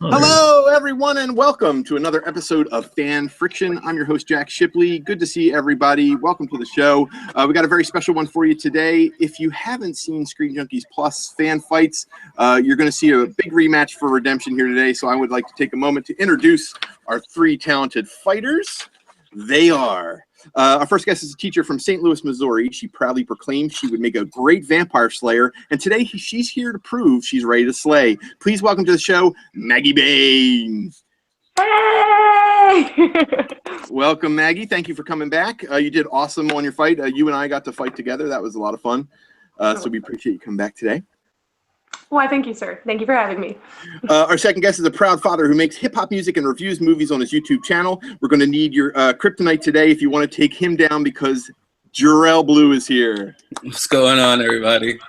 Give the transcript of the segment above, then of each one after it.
Hello, everyone, and welcome to another episode of Fan Friction. I'm your host, Jack Shipley. Good to see everybody. Welcome to the show. We got a very special one for you today. If you haven't seen Screen Junkies Plus Fan Fights, you're going to see a big rematch for Redemption here today. So I would like to take a moment to introduce our three talented fighters. They are... our first guest is a teacher from St. Louis, Missouri. She proudly proclaimed she would make a great vampire slayer, and today she's here to prove she's ready to slay. Please welcome to the show, Maggie Baines. Hey! Welcome, Maggie. Thank you for coming back. You did awesome on your fight. You and I got to fight together. That was a lot of fun. So we appreciate you coming back today. Why, thank you, sir. Thank you for having me. Our second guest is a proud father who makes hip-hop music and reviews movies on his YouTube channel. We're going to need your kryptonite today if you want to take him down, because Jarrell Blue is here. What's going on, everybody?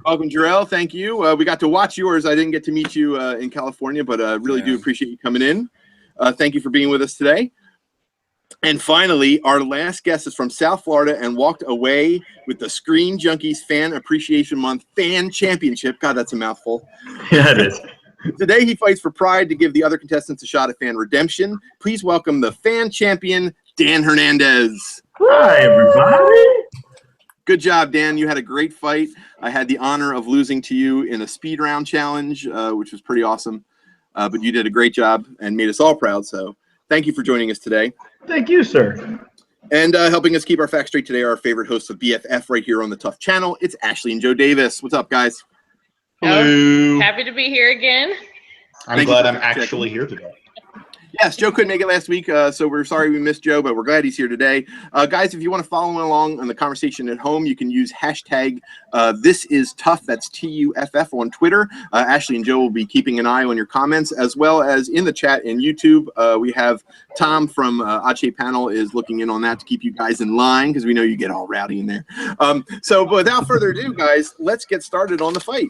Welcome, Jarrell. Thank you. We got to watch yours. I didn't get to meet you in California, but really do appreciate you coming in. Thank you for being with us today. And finally, our last guest is from South Florida and walked away with the Screen Junkies Fan Appreciation Month Fan Championship. God, that's a mouthful. Yeah, it is. Today, he fights for pride to give the other contestants a shot at fan redemption. Please welcome the fan champion, Dan Hernandez. Hi, everybody. Good job, Dan. You had a great fight. I had the honor of losing to you in a speed round challenge, which was pretty awesome. But you did a great job and made us all proud. So thank you for joining us today. Thank you, sir. And helping us keep our facts straight today are our favorite hosts of BFF right here on the TUFF channel. It's Ashley and Joe Davis. What's up, guys? Hello. Happy to be here again. I'm glad I'm actually here today. Yes, Joe couldn't make it last week, so we're sorry we missed Joe, but we're glad he's here today. Guys, if you want to follow along on the conversation at home, you can use hashtag #ThisIsTuff, that's TUFF on Twitter. Ashley and Joe will be keeping an eye on your comments, as well as in the chat in YouTube. We have Tom from Odd Shape Panel is looking in on that to keep you guys in line, because we know you get all rowdy in there. So without further ado, guys, let's get started on the fight.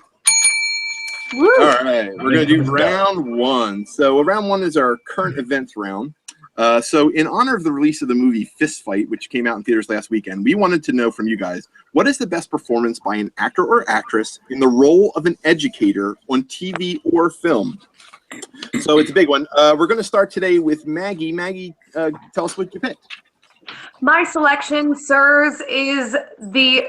Woo. All right, we're going to do round one. So round one is our current events round. So in honor of the release of the movie Fist Fight, which came out in theaters last weekend, we wanted to know from you guys, what is the best performance by an actor or actress in the role of an educator on TV or film? So it's a big one. We're going to start today with Maggie. Maggie, tell us what you picked. My selection, sirs, is the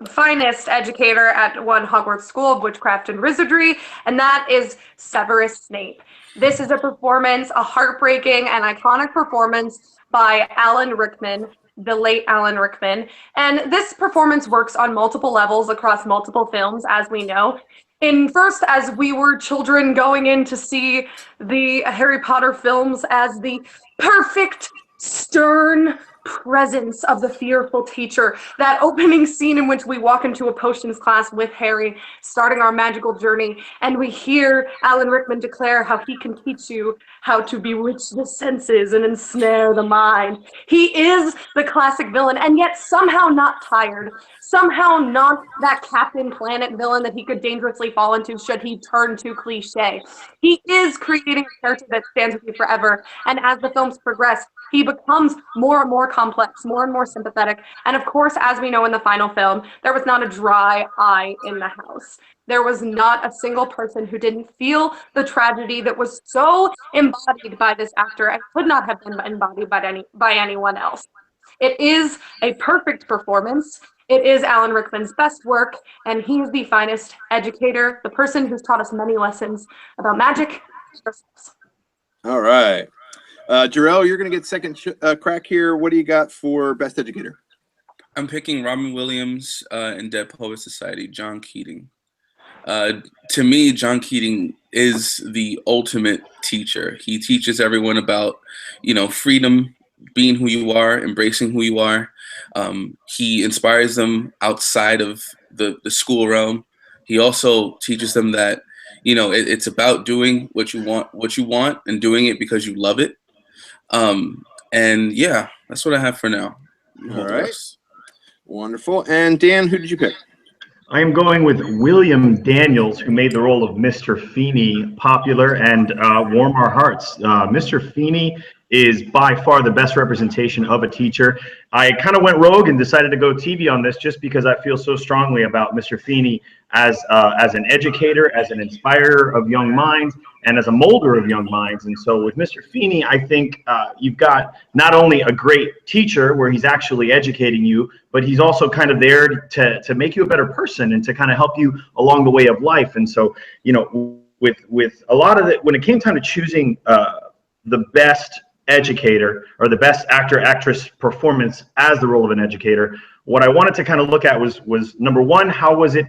finest educator at one Hogwarts School of Witchcraft and Wizardry, and that is Severus Snape. This is a performance, a heartbreaking and iconic performance by Alan Rickman, the late Alan Rickman. And this performance works on multiple levels across multiple films, as we know. First, as we were children going in to see the Harry Potter films as the perfect, stern presence of the fearful teacher, that opening scene in which we walk into a potions class with Harry, starting our magical journey, and we hear Alan Rickman declare how he can teach you how to bewitch the senses and ensnare the mind. He is the classic villain, and yet somehow not tired, somehow not that Captain Planet villain that he could dangerously fall into should he turn too cliche. He is creating a character that stands with you forever, and as the films progress, he becomes more and more complex, more and more sympathetic. And of course, as we know in the final film, there was not a dry eye in the house. There was not a single person who didn't feel the tragedy that was so embodied by this actor and could not have been embodied by anyone else. It is a perfect performance. It is Alan Rickman's best work, and he is the finest educator, the person who's taught us many lessons about magic. All right. Jarrell, you're going to get second crack here. What do you got for Best Educator? I'm picking Robin Williams in Dead Poets Society, John Keating. To me, John Keating is the ultimate teacher. He teaches everyone about, freedom, being who you are, embracing who you are. He inspires them outside of the school realm. He also teaches them that, it's about doing what you want and doing it because you love it. And yeah, that's what I have for now. All right. Wonderful. And Dan, who did you pick? I am going with William Daniels, who made the role of Mr. Feeney popular and warm our hearts. Mr. Feeney is by far the best representation of a teacher. I kind of went rogue and decided to go TV on this just because I feel so strongly about Mr. Feeney as an educator, as an inspirer of young minds, and as a molder of young minds. And so with Mr. Feeney, I think you've got not only a great teacher where he's actually educating you, but he's also kind of there to make you a better person and to kind of help you along the way of life. And so, you know, with a lot of it, when it came time to choosing the best educator or the best actor actress performance as the role of an educator, what I wanted to kind of look at was number one, how was it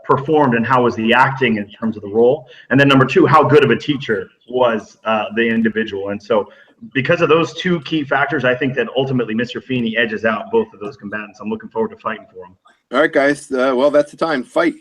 performed and how was the acting in terms of the role, and then number two, how good of a teacher was the individual. And so because of those two key factors, I think that ultimately Mr. Feeney edges out both of those combatants. I'm looking forward to fighting for him. All right, guys. Well, that's the time. Fight.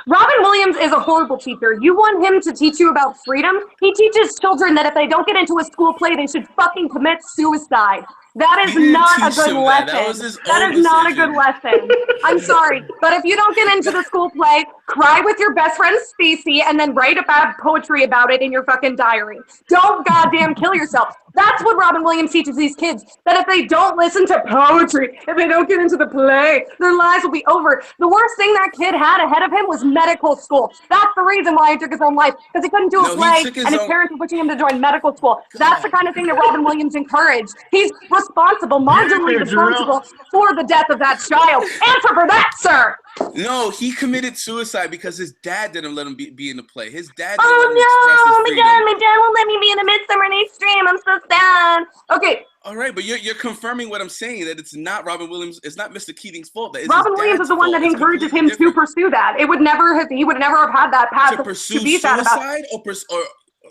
Robin Williams is a horrible teacher. You want him to teach you about freedom? He teaches children that if they don't get into a school play, they should fucking commit suicide. That is not a good lesson. That is not a good lesson. I'm sorry, but if you don't get into the school play, cry with your best friend Stacey and then write about poetry about it in your fucking diary. Don't goddamn kill yourself. That's what Robin Williams teaches these kids, that if they don't listen to poetry, if they don't get into the play, their lives will be over. The worst thing that kid had ahead of him was medical school. That's the reason why he took his own life, because he couldn't do a play and his parents were pushing him to join medical school. That's the kind of thing that Robin Williams encouraged. He's responsible, marginally responsible for the death of that child. Answer for that, sir. No, he committed suicide because his dad didn't let him be in the play. His dad Oh didn't let him express his freedom. my dad won't let me be in a Midsummer Night's Dream. I'm so sad. Okay. All right, but you're confirming what I'm saying, that it's not Robin Williams, it's not Mr. Keating's fault. That Robin Williams is the one that encourages him to pursue that. He would never have had that path to pursue to be sad about. suicide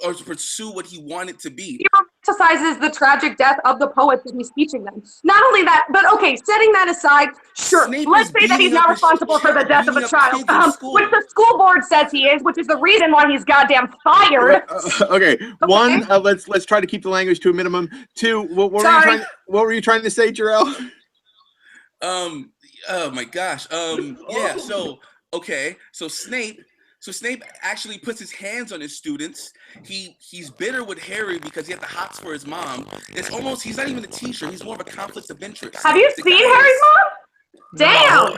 or to pursue what he wanted to be. He romanticizes the tragic death of the poets that he's teaching them. Not only that, but okay, setting that aside, sure, let's say that he's not responsible for the death of a child, which the school board says he is, which is the reason why he's goddamn fired. Okay. One, let's try to keep the language to a minimum. Two, what were you trying to say, Jarrell? Oh my gosh. Yeah. So Snape actually puts his hands on his students. He's bitter with Harry because he had the hots for his mom. It's almost, he's not even a teacher. He's more of a conflict of interest. Have you seen Harry's mom? Damn!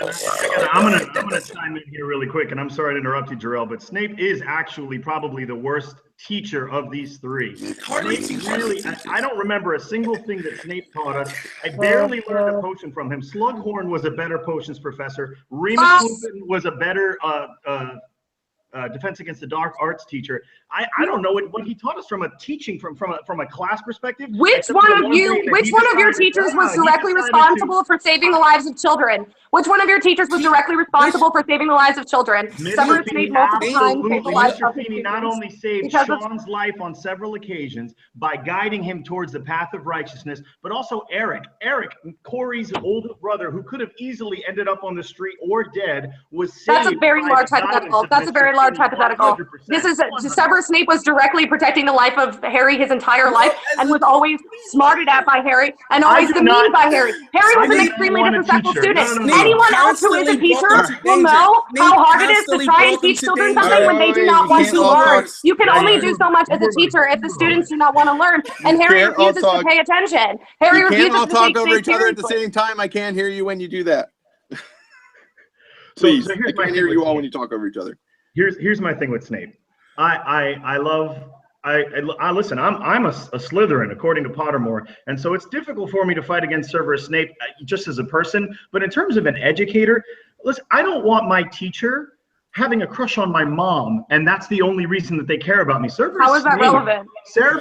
I'm gonna chime in here really quick, and I'm sorry to interrupt you, Jarrell, but Snape is actually probably the worst teacher of these three. I don't remember a single thing that Snape taught us. I barely learned a potion from him. Slughorn was a better potions professor. Remus Lupin was a better Defense Against the Dark arts teacher. I don't know what he taught us from a teaching from a class perspective. Which one of your teachers was directly responsible for saving the lives of children? Which one of your teachers was directly responsible for saving the lives of children? Severus Snape multiple times saved the lives of Feeney not only saved Sean's life on several occasions by guiding him towards the path of righteousness, but also Eric, Corey's older brother, who could have easily ended up on the street or dead, was saved. That's a very large hypothetical. That's a very large hypothetical. This is Severus Snape was directly protecting the life of Harry his entire life and was always smarted at by Harry and always demeaned by Harry. Harry was an extremely disrespectful student. Anyone else who is a teacher will know how hard it is to try and teach children something when they do not want to learn. You can only do so much as a teacher if the students do not want to learn, and Harry refuses to pay attention. Harry refuses to talk over each other at the same time. I can't hear you when you do that. Please, I can't hear you all when you talk over each other. Here's my thing with Snape. I listen. I'm a Slytherin according to Pottermore, and so it's difficult for me to fight against Severus Snape just as a person. But in terms of an educator, listen, I don't want my teacher having a crush on my mom, and that's the only reason that they care about me. How is that relevant?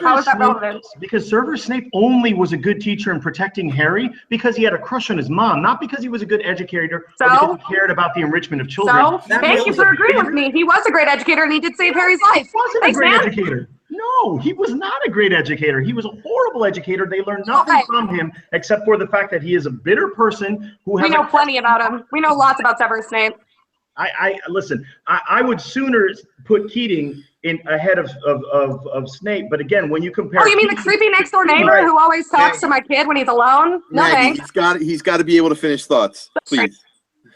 How is that relevant? Because Severus Snape only was a good teacher in protecting Harry because he had a crush on his mom, not because he was a good educator or because he cared about the enrichment of children. So, thank you for agreeing with me. He was a great educator, and he did save Harry's life. He wasn't a great educator. No, he was not a great educator. He was a horrible educator. They learned nothing from him except for the fact that he is a bitter person who has. We know plenty about him. We know lots about Severus Snape. Listen. I would sooner put Keating in ahead of Snape, but again, when you compare. Oh, you mean the creepy next door neighbor who always talks to my kid when he's alone? No Maggie, thanks. he's got to be able to finish thoughts, please.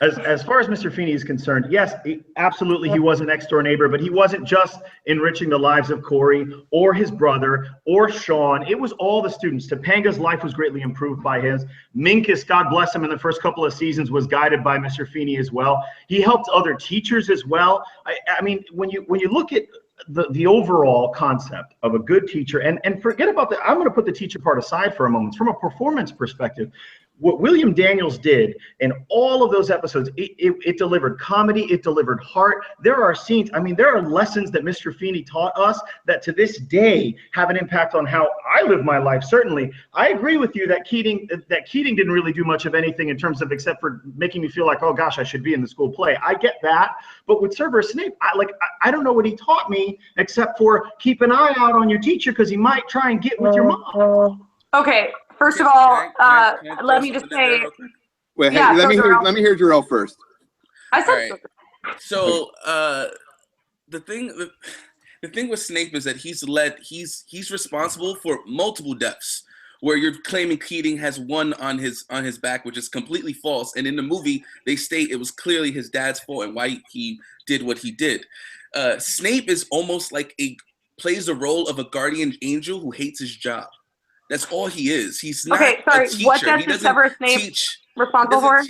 As far as Mr. Feeney is concerned, yes, absolutely, he was a next door neighbor, but he wasn't just enriching the lives of Corey or his brother or Sean. It was all the students. Topanga's life was greatly improved by his. Minkus, God bless him, in the first couple of seasons was guided by Mr. Feeney as well. He helped other teachers as well. I mean, when you look at the overall concept of a good teacher, and forget about the, I'm going to put the teacher part aside for a moment. From a performance perspective, what William Daniels did in all of those episodes, it delivered comedy, it delivered heart. There are scenes, I mean, there are lessons that Mr. Feeney taught us that to this day have an impact on how I live my life. Certainly, I agree with you that Keating didn't really do much of anything in terms of, except for making me feel like, oh gosh, I should be in the school play. I get that, but with Severus Snape, I don't know what he taught me except for keep an eye out on your teacher because he might try and get with your mom. Okay. First of all, let me just say. Wait, yeah, hey, let me hear Jarrell first. I said. Right. So the thing with Snape is that he's responsible for multiple deaths. Where you're claiming Keating has one on his back, which is completely false. And in the movie, they state it was clearly his dad's fault and why he did what he did. Snape is almost like plays the role of a guardian angel who hates his job. That's all he is. He's not a teacher. What death is Severus Snape responsible for?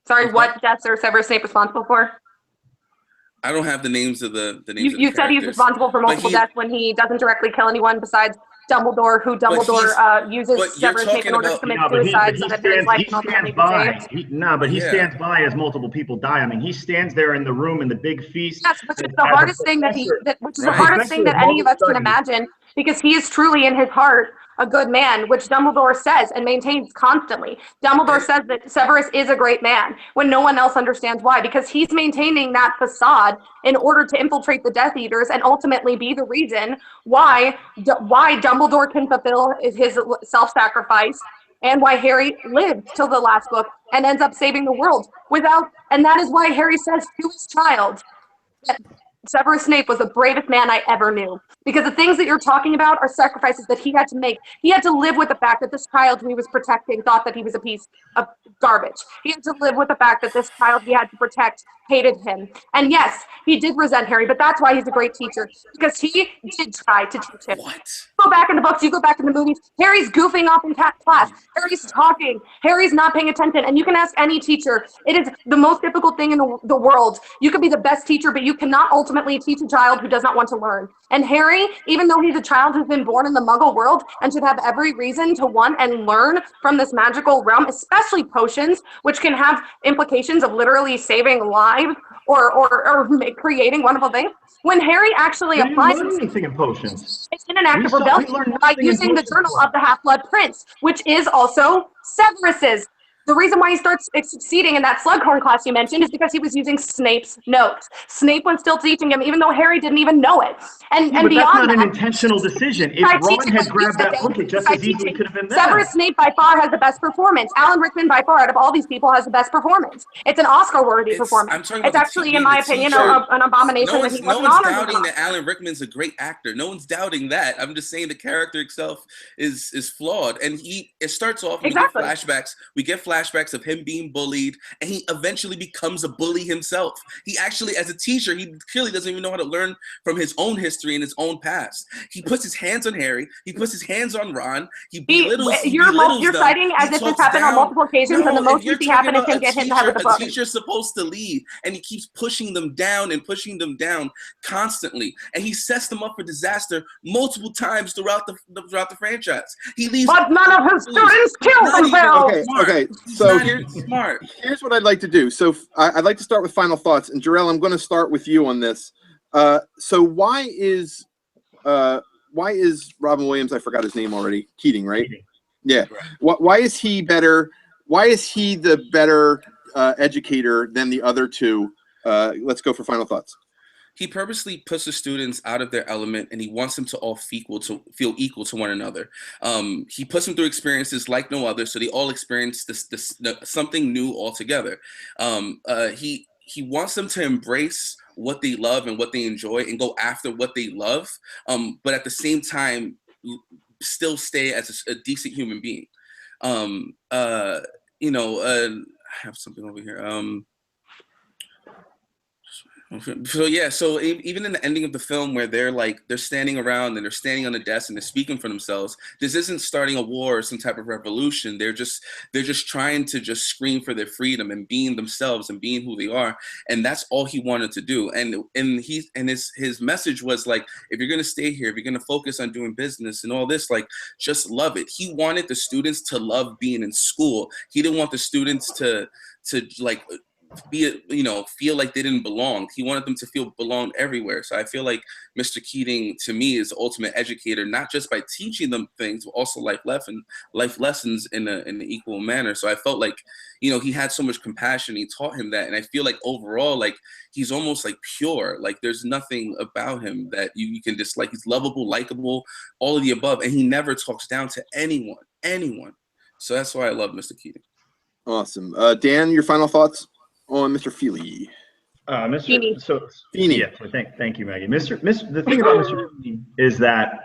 Sorry, what deaths are Severus Snape responsible for? I don't have the names of the names. You said he's responsible for multiple deaths when he doesn't directly kill anyone besides Dumbledore, who Dumbledore uses Severus Snape in order to commit suicide so that his life can ultimately be saved. But he stands by as multiple people die. I mean, he stands there in the room in the big feast. Yes, which is the hardest thing that any of us can imagine, because he is truly in his heart a good man, which Dumbledore says and maintains constantly. Dumbledore says that Severus is a great man when no one else understands why, because he's maintaining that facade in order to infiltrate the Death Eaters and ultimately be the reason why Dumbledore can fulfill his self-sacrifice and why Harry lived till the last book and ends up saving the world and that is why Harry says to his child that Severus Snape was the bravest man I ever knew. Because the things that you're talking about are sacrifices that he had to make. He had to live with the fact that this child who he was protecting thought that he was a piece of garbage. He had to live with the fact that this child he had to protect hated him. And yes, he did resent Harry, but that's why he's a great teacher. Because he did try to teach him. What? Go back in the books, you go back in the movies, Harry's goofing off in class. Harry's talking. Harry's not paying attention. And you can ask any teacher. It is the most difficult thing in the world. You could be the best teacher, but you cannot ultimately teach a child who does not want to learn. And Harry, even though he's a child who's been born in the Muggle world and should have every reason to want and learn from this magical realm, especially potions, which can have implications of literally saving lives or creating wonderful things. When Harry actually applies anything in potions, it's in an act of rebellion by using the Journal of the Half-Blood Prince, which is also Severus's. The reason why he starts succeeding in that Slughorn class you mentioned is because he was using Snape's notes. Snape was still teaching him, even though Harry didn't even know it. And but beyond that's not that, an intentional decision. If Ron had grabbed that book, it just as easily could have been there. Severus Snape by far has the best performance. Alan Rickman by far, out of all these people, has the best performance. It's an Oscar-worthy performance. It's actually, in my opinion, an abomination that he wasn't honored. No one's doubting that Alan Rickman's a great actor. No one's doubting that. I'm just saying the character itself is flawed, and it starts off. Exactly. We get flashbacks of him being bullied, and he eventually becomes a bully himself. He actually, as a teacher, he clearly doesn't even know how to learn from his own history and his own past. He puts his hands on Harry. He puts his hands on Ron. He belittles. You're citing as if this happened on multiple occasions, and the most you see happen is him get him to have the book. A teacher's supposed to lead, and he keeps pushing them down constantly, and he sets them up for disaster multiple times throughout the franchise. He leaves, but none of his students kill themselves. Okay. So here's what I'd like to do. So I'd like to start with final thoughts, and Jarrell, I'm going to start with you on this. So why is Robin Williams? I forgot his name already. Keating, right? Yeah. Why is he better? Why is he the better educator than the other two? Let's go for final thoughts. He purposely puts the students out of their element, and he wants them to all feel equal to one another. He puts them through experiences like no other, so they all experience something new altogether. He wants them to embrace what they love and what they enjoy and go after what they love, but at the same time, still stay as a decent human being. have something over here. So yeah, so even in the ending of the film where they're standing around and they're standing on the desk and they're speaking for themselves, this isn't starting a war or some type of revolution. They're just trying to just scream for their freedom and being themselves and being who they are. And that's all he wanted to do. And his message was like, if you're gonna stay here, if you're gonna focus on doing business and all this, like, just love it. He wanted the students to love being in school. He didn't want the students to like feel like they didn't belong. He wanted them to feel belonged everywhere. So I feel like Mr. Keating, to me, is the ultimate educator, not just by teaching them things, but also life lessons in an equal manner. So I felt like, he had so much compassion. He taught him that. And I feel like overall, like, he's almost like pure. Like, there's nothing about him that you can dislike. He's lovable, likable, all of the above. And he never talks down to anyone. So that's why I love Mr. Keating. Awesome. Dan, your final thoughts on Mr. Feely? Feeney. Feeney. Yeah, thank you, Maggie. The thing about Mr. Feely is that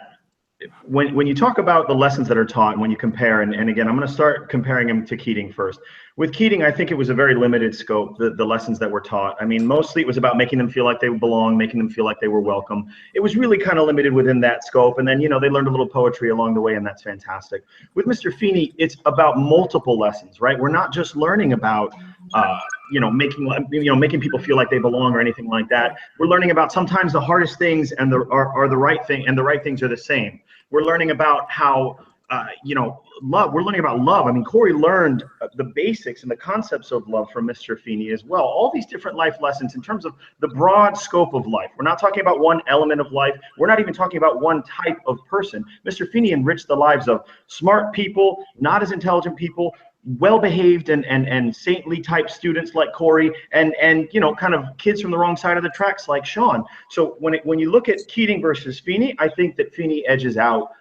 when you talk about the lessons that are taught and when you compare, and again, I'm going to start comparing him to Keating first. With Keating, I think it was a very limited scope, the lessons that were taught. I mean, mostly it was about making them feel like they belong, making them feel like they were welcome. It was really kind of limited within that scope. And then, they learned a little poetry along the way, and that's fantastic. With Mr. Feeney, it's about multiple lessons, right? We're not just learning about, making people feel like they belong or anything like that. We're learning about sometimes the hardest things and are the right thing, and the right things are the same. We're learning about how, love. We're learning about love. I mean, Corey learned the basics and the concepts of love from Mr. Feeney as well. All these different life lessons in terms of the broad scope of life. We're not talking about one element of life. We're not even talking about one type of person. Mr. Feeney enriched the lives of smart people, not as intelligent people, well-behaved and saintly type students like Corey, and kind of kids from the wrong side of the tracks like Sean. So when you look at Keating versus Feeney, I think that Feeney edges out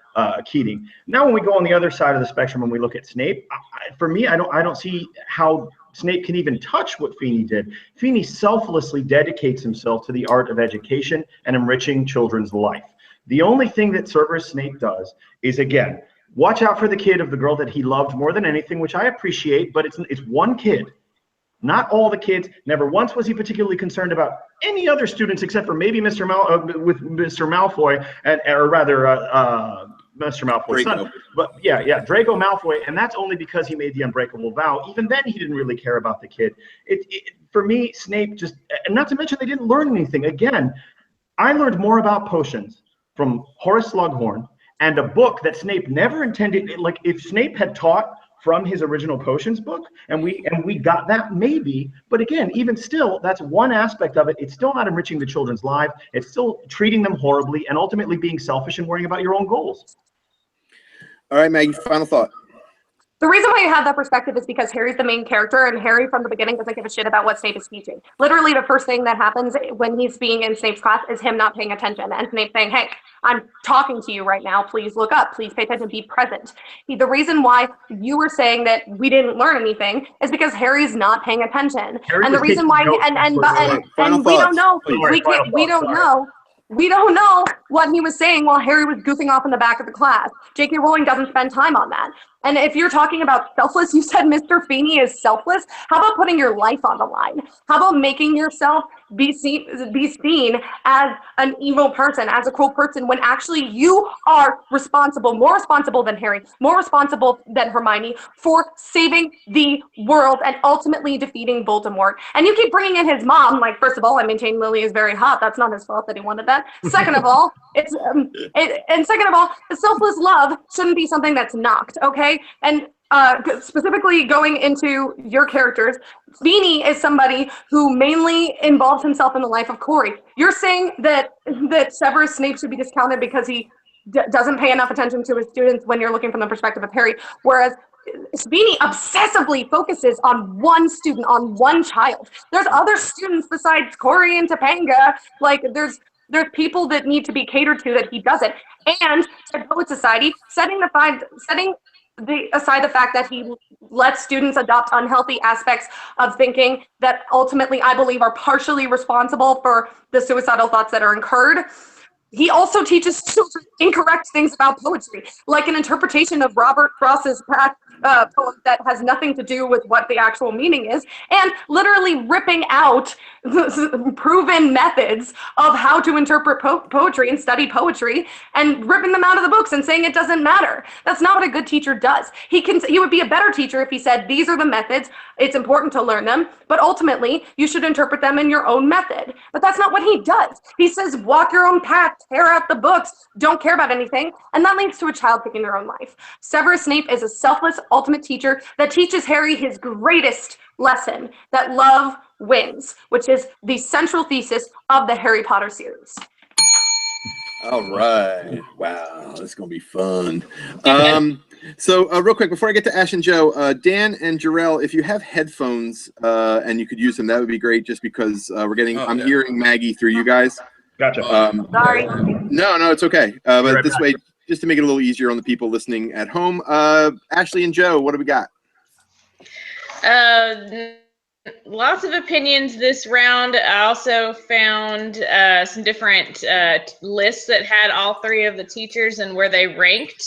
Keating. Now, when we go on the other side of the spectrum, when we look at Snape, for me, I don't see how Snape can even touch what Feeney did. Feeney selflessly dedicates himself to the art of education and enriching children's life. The only thing that Severus Snape does is, again, watch out for the kid of the girl that he loved more than anything, which I appreciate, but it's one kid. Not all the kids. Never once was he particularly concerned about any other students except for maybe Mr. Malfoy, or rather Mr. Malfoy's son. But yeah, Draco Malfoy, and that's only because he made the unbreakable vow. Even then, he didn't really care about the kid. For me, Snape just, and not to mention they didn't learn anything. Again, I learned more about potions from Horace Slughorn and a book that Snape never intended. Like, if Snape had taught from his original potions book, and we got that, maybe, but again, even still, that's one aspect of it. It's still not enriching the children's life. It's still treating them horribly and ultimately being selfish and worrying about your own goals. All right, Maggie, final thought. The reason why you have that perspective is because Harry's the main character, and Harry from the beginning doesn't give a shit about what Snape is teaching. Literally, the first thing that happens when he's being in Snape's class is him not paying attention, and Snape saying, hey, I'm talking to you right now. Please look up. Please pay attention. Be present. The reason why you were saying that we didn't learn anything is because Harry's not paying attention. And the reason why, and we don't know, we don't know what he was saying while Harry was goofing off in the back of the class. J.K. Rowling doesn't spend time on that. And if you're talking about selfless, you said Mr. Feeney is selfless. How about putting your life on the line? How about making yourself be seen as an evil person, as a cruel person, when actually you are responsible, more responsible than Harry, more responsible than Hermione, for saving the world and ultimately defeating Voldemort. And you keep bringing in his mom. Like, first of all, I maintain Lily is very hot. That's not his fault that he wanted that. Second of all, second of all, selfless love shouldn't be something that's knocked, okay? And specifically going into your characters, Feeney is somebody who mainly involves himself in the life of Corey. You're saying that Severus Snape should be discounted because he doesn't pay enough attention to his students when you're looking from the perspective of Harry, whereas Feeney obsessively focuses on one student, on one child. There's other students besides Corey and Topanga. Like, there's people that need to be catered to that he doesn't. And at Poet Society, setting aside the fact that he lets students adopt unhealthy aspects of thinking that ultimately I believe are partially responsible for the suicidal thoughts that are incurred, he also teaches children incorrect things about poetry, like an interpretation of Robert Frost's poem that has nothing to do with what the actual meaning is, and literally ripping out proven methods of how to interpret poetry and study poetry and ripping them out of the books and saying it doesn't matter. That's not what a good teacher does. He would be a better teacher if he said, these are the methods, it's important to learn them, but ultimately you should interpret them in your own method. But that's not what he does. He says, walk your own path, tear out the books, don't care about anything, and that leads to a child picking their own life. Severus Snape is a selfless ultimate teacher that teaches Harry his greatest lesson, that love wins, which is the central thesis of the Harry Potter series. All right. Wow, this is going to be fun. So real quick, before I get to Ash and Joe, Dan and Jarrell, if you have headphones and you could use them, that would be great, just because I'm hearing Maggie through you guys. Gotcha. Sorry. No, it's okay. But this way, just to make it a little easier on the people listening at home, Ashley and Joe, what do we got? Lots of opinions this round. I also found some different lists that had all three of the teachers and where they ranked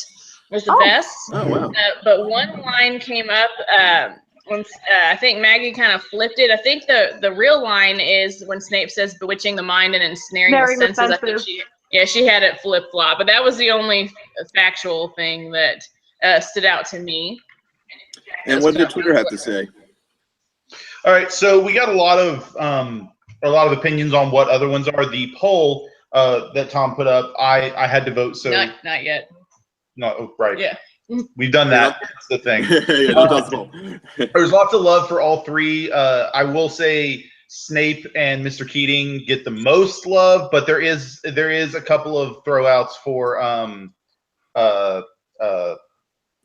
was the best. Oh, wow. But one line came up. I think Maggie kind of flipped it. I think the real line is when Snape says bewitching the mind and ensnaring the senses. I think she had it flip-flop, but that was the only factual thing that stood out to me. And what did Twitter have to say? All right, so we got a lot of opinions on what other ones are. The poll that Tom put up, I had to vote. So not yet. No, right. Yeah. We've done that. That's the thing. There's lots of love for all three. I will say Snape and Mr. Keating get the most love, but there is a couple of throwouts for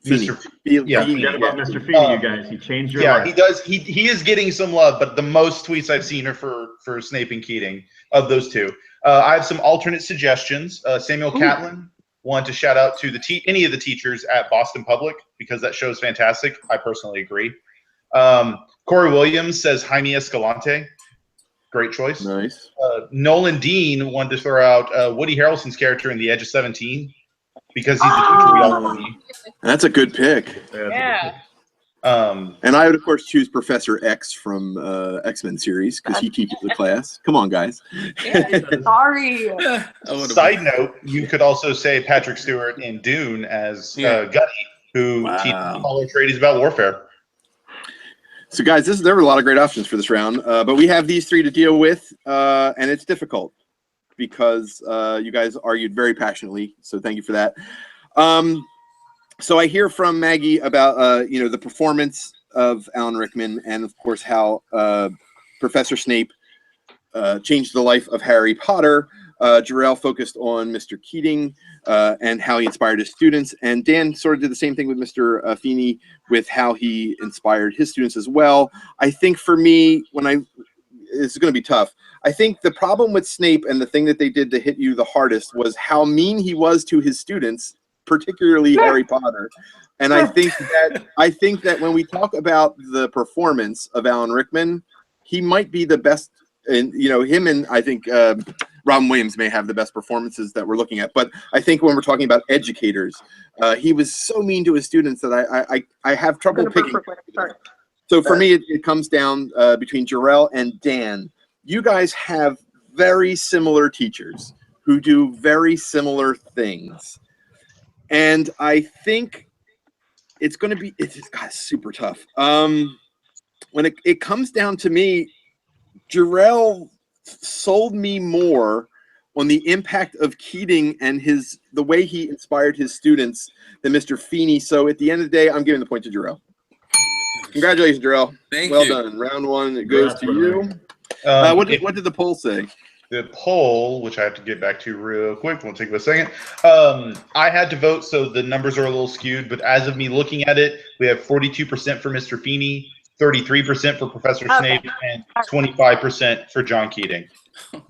Mr. Forget about Mr. Feeney, you guys. He changed your life. He does. He is getting some love, but the most tweets I've seen are for Snape and Keating of those two. I have some alternate suggestions. Samuel Catlin wanted to shout out to any of the teachers at Boston Public because that show is fantastic. I personally agree. Corey Williams says Jaime Escalante. Great choice. Nice. Nolan Dean wanted to throw out Woody Harrelson's character in The Edge of 17 because he's the teacher we all need. That's a good pick. Yeah. And I would, of course, choose Professor X from X-Men series because he teaches the class. Come on, guys. Sorry. Side note, you could also say Patrick Stewart in Dune as Gunny, who teaches all our trades about warfare. So, guys, there were a lot of great options for this round, but we have these three to deal with, and it's difficult because you guys argued very passionately. So, thank you for that. So I hear from Maggie about the performance of Alan Rickman, and of course how Professor Snape changed the life of Harry Potter. Jarrell focused on Mr. Keating and how he inspired his students, and Dan sort of did the same thing with Mr. Feeney with how he inspired his students as well. I think for me, it's going to be tough. I think the problem with Snape and the thing that they did to hit you the hardest was how mean he was to his students, particularly Harry Potter. And I think that when we talk about the performance of Alan Rickman, he might be the best. And him and I think Robin Williams may have the best performances that we're looking at. But I think when we're talking about educators, he was so mean to his students that I have trouble picking. So for me, it comes down between Jarrell and Dan. You guys have very similar teachers who do very similar things. And I think it's super tough. When it comes down to me, Jarrell sold me more on the impact of Keating and the way he inspired his students than Mr. Feeney. So at the end of the day, I'm giving the point to Jarrell. Congratulations, Jarrell. Well done. Round one, it goes to you. What did the poll say? The poll, which I have to get back to real quick, won't take a second. I had to vote, so the numbers are a little skewed, but as of me looking at it, we have 42% for Mr. Feeney, 33% for Professor Snape, and 25% for John Keating.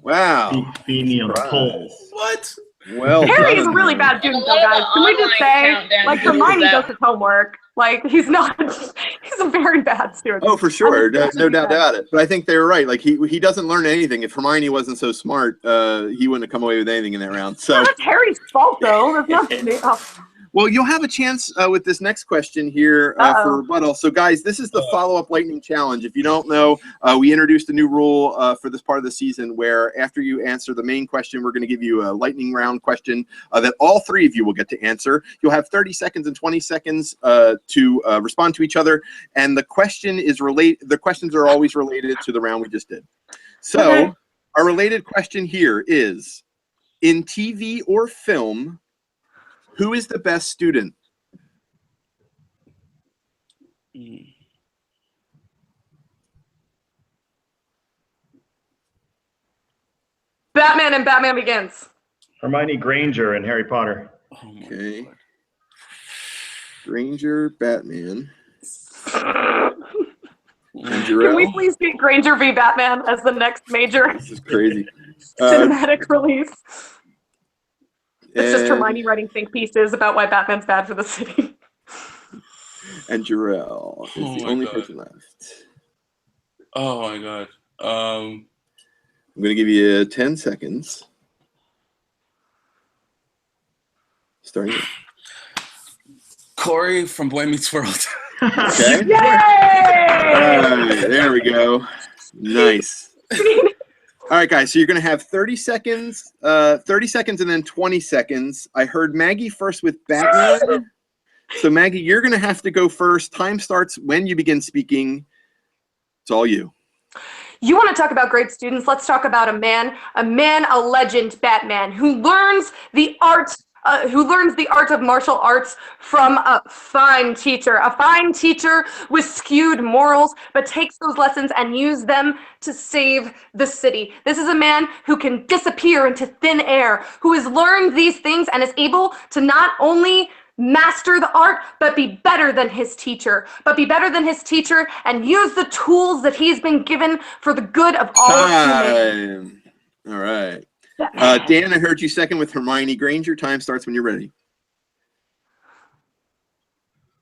Wow. Feeney on the poll. What? Well, Harry is a really bad student, though, guys. Can we just say, Hermione does his homework. He's not. He's a very bad student. Oh, for sure, no doubt about it. But I think they're right. He doesn't learn anything. If Hermione wasn't so smart, he wouldn't have come away with anything in that round. So that's Harry's fault, though. That's not. Well, you'll have a chance with this next question here for rebuttal. So, guys, this is the follow-up lightning challenge. If you don't know, we introduced a new rule for this part of the season where after you answer the main question, we're going to give you a lightning round question that all three of you will get to answer. You'll have 30 seconds and 20 seconds to respond to each other, and the questions are always related to the round we just did. So, our related question here is, in TV or film, who is the best student? Batman and Batman Begins. Hermione Granger and Harry Potter. Okay. Granger, Batman. And Can we please get Granger v. Batman as the next major This is crazy. cinematic release? It's just Hermione writing think pieces about why Batman's bad for the city. And Jarrell is the only person left. Oh my god. I'm going to give you 10 seconds. Starting. Corey from Boy Meets World. Okay. Yay! All right, there we go. Nice. All right, guys, so you're going to have 30 seconds and then 20 seconds. I heard Maggie first with Batman. So, Maggie, you're going to have to go first. Time starts when you begin speaking. It's all you. You want to talk about great students? Let's talk about a man, a legend, Batman, who learns the art of martial arts from a fine teacher with skewed morals, but takes those lessons and use them to save the city. This is a man who can disappear into thin air, who has learned these things and is able to not only master the art, but be better than his teacher, and use the tools that he's been given for the good of all of humanity. All right. Dan, I heard you second with Hermione Granger. Time starts when you're ready.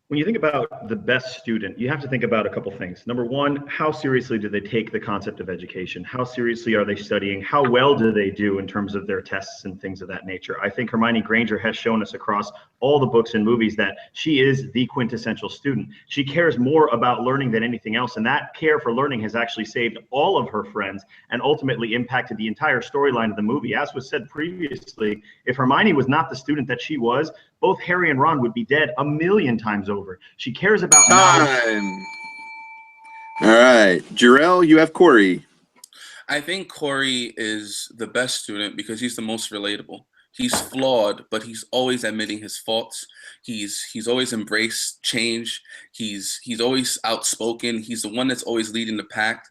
When you think about the best student, you have to think about a couple things. Number one, how seriously do they take the concept of education? How seriously are they studying? How well do they do in terms of their tests and things of that nature? I think Hermione Granger has shown us across all the books and movies that she is the quintessential student. She cares more about learning than anything else, and that care for learning has actually saved all of her friends and ultimately impacted the entire storyline of the movie. As was said previously, if Hermione was not the student that she was, both Harry and Ron would be dead a million times over. She cares about time. All right, Jarrell, you have Corey. I think Corey is the best student because he's the most relatable. He's flawed, but he's always admitting his faults. He's always embraced change. He's always outspoken. He's the one that's always leading the pack.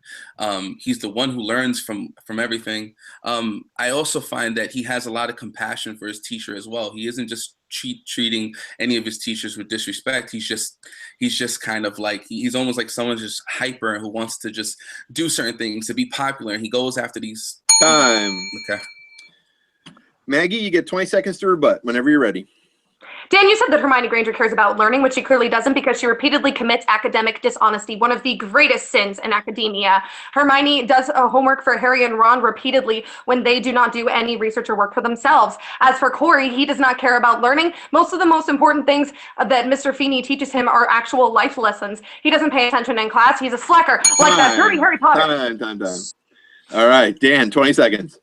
He's the one who learns from everything. I also find that he has a lot of compassion for his teacher as well. He isn't just treating any of his teachers with disrespect. He's just kind of like, he's almost like someone just hyper who wants to just do certain things to be popular, and he goes after these. Time. Okay. Maggie, you get 20 seconds to rebut whenever you're ready. Dan, you said that Hermione Granger cares about learning, which she clearly doesn't because she repeatedly commits academic dishonesty, one of the greatest sins in academia. Hermione does homework for Harry and Ron repeatedly when they do not do any research or work for themselves. As for Corey, he does not care about learning. Most of the most important things that Mr. Feeney teaches him are actual life lessons. He doesn't pay attention in class. He's a slacker, like that dirty Harry Potter. Time. All right, Dan, 20 seconds.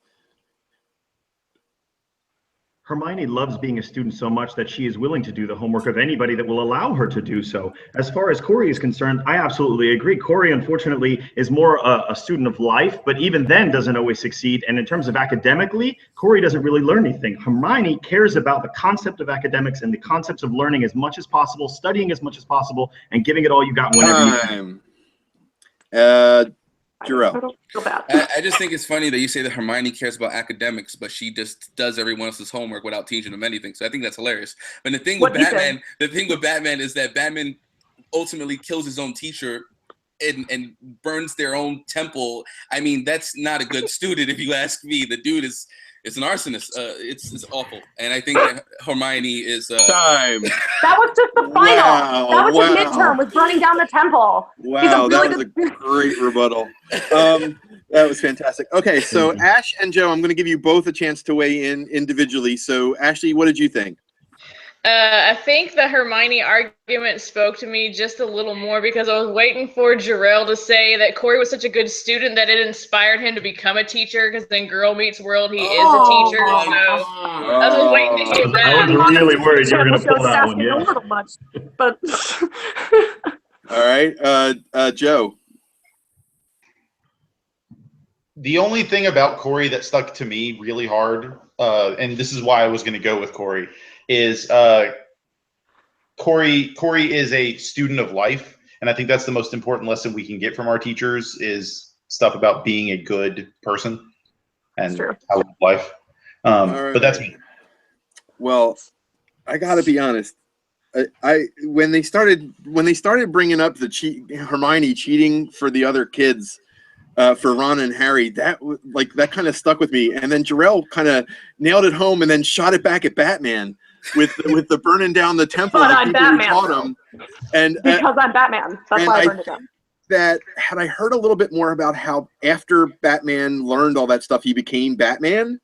Hermione loves being a student so much that she is willing to do the homework of anybody that will allow her to do so. As far as Corey is concerned, I absolutely agree. Corey, unfortunately, is more a student of life, but even then doesn't always succeed. And in terms of academically, Corey doesn't really learn anything. Hermione cares about the concept of academics and the concepts of learning as much as possible, studying as much as possible, and giving it all you got whenever you can. Jarrell. I just think it's funny that you say that Hermione cares about academics, but she just does everyone else's homework without teaching them anything. So I think that's hilarious. But the thing with Batman is that Batman ultimately kills his own teacher and burns their own temple. I mean, that's not a good student if you ask me. The dude is an arsonist. It's awful. And I think that Hermione is time. That was just the final. Wow, that was a midterm, was burning down the temple. Wow, that was a great rebuttal. That was fantastic. Okay, so Ash and Joe, I'm going to give you both a chance to weigh in individually. So Ashley, what did you think? I think the Hermione argument spoke to me just a little more because I was waiting for Jarrell to say that Corey was such a good student that it inspired him to become a teacher, because in Girl Meets World, he is a teacher. So I was waiting to hear that. I was really worried you were going to pull that one. A Yeah. little much, but All right, Joe. The only thing about Corey that stuck to me really hard, and this is why I was going to go with Corey, is Corey is a student of life, and I think that's the most important lesson we can get from our teachers is stuff about being a good person and how to live life. But that's me. Well, I got to be honest. When they started bringing up the Hermione cheating for the other kids, for Ron and Harry, that kind of stuck with me. And then Jarrell kind of nailed it home and then shot it back at Batman with the burning down the temple but of the I'm people Batman, who taught him. And because I'm Batman. That's why I burned it down. That had I heard a little bit more about how after Batman learned all that stuff, he became Batman,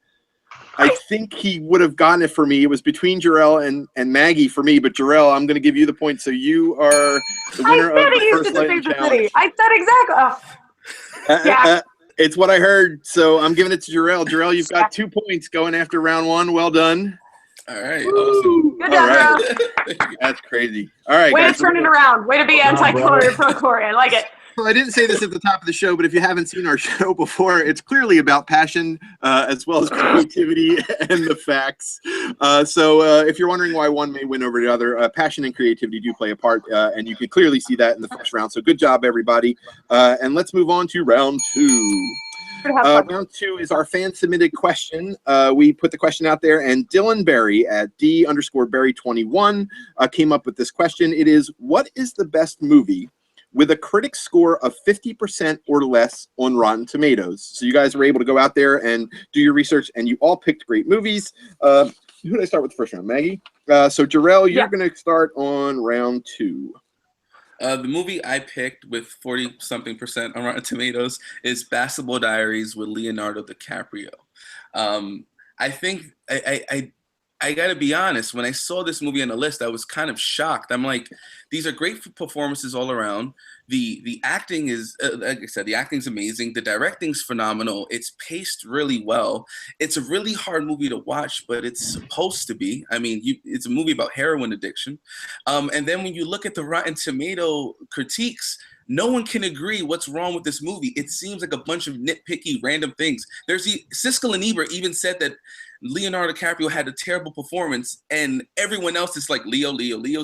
I think he would have gotten it for me. It was between Jarrell and Maggie for me, but Jarrell, I'm going to give you the point. So you are the winner of the first Lightning Challenge. I said exactly. It's what I heard, so I'm giving it to Jarrell. Jarrell, you've got 2 points going after round one. Well done. All right, awesome. Good job, Jarrell. That's crazy. All right, way guys, to turn it around. Way to be anti-Corey pro Corey. I like it. So I didn't say this at the top of the show, but if you haven't seen our show before, it's clearly about passion as well as creativity and the facts. So if you're wondering why one may win over the other, passion and creativity do play a part, and you can clearly see that in the first round. So good job, everybody. And let's move on to round two. Round two is our fan-submitted question. We put the question out there, and Dylan Berry at D_Berry21 came up with this question. It is, what is the best movie with a critic score of 50% or less on Rotten Tomatoes? So you guys were able to go out there and do your research, and you all picked great movies. Who did I start with the first round? Maggie? So Jarrell, you're going to start on round two. The movie I picked with 40-something% on Rotten Tomatoes is Basketball Diaries with Leonardo DiCaprio. I think I got to be honest, when I saw this movie on the list, I was kind of shocked. I'm like, these are great performances all around. The acting is, like I said, the acting's amazing. The directing's phenomenal. It's paced really well. It's a really hard movie to watch, but it's supposed to be. I mean, it's a movie about heroin addiction. And then when you look at the Rotten Tomato critiques, no one can agree what's wrong with this movie. It seems like a bunch of nitpicky, random things. Siskel and Ebert even said that Leonardo DiCaprio had a terrible performance, and everyone else is like, Leo's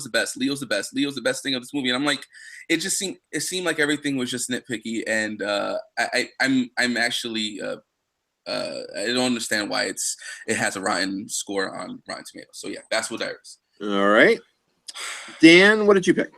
the best, Leo's the best thing of this movie. And I'm like, it seemed like everything was just nitpicky, and I'm actually I don't understand why it has a rotten score on Rotten Tomatoes. So yeah, Basketball Diaries. All right, Dan, what did you pick?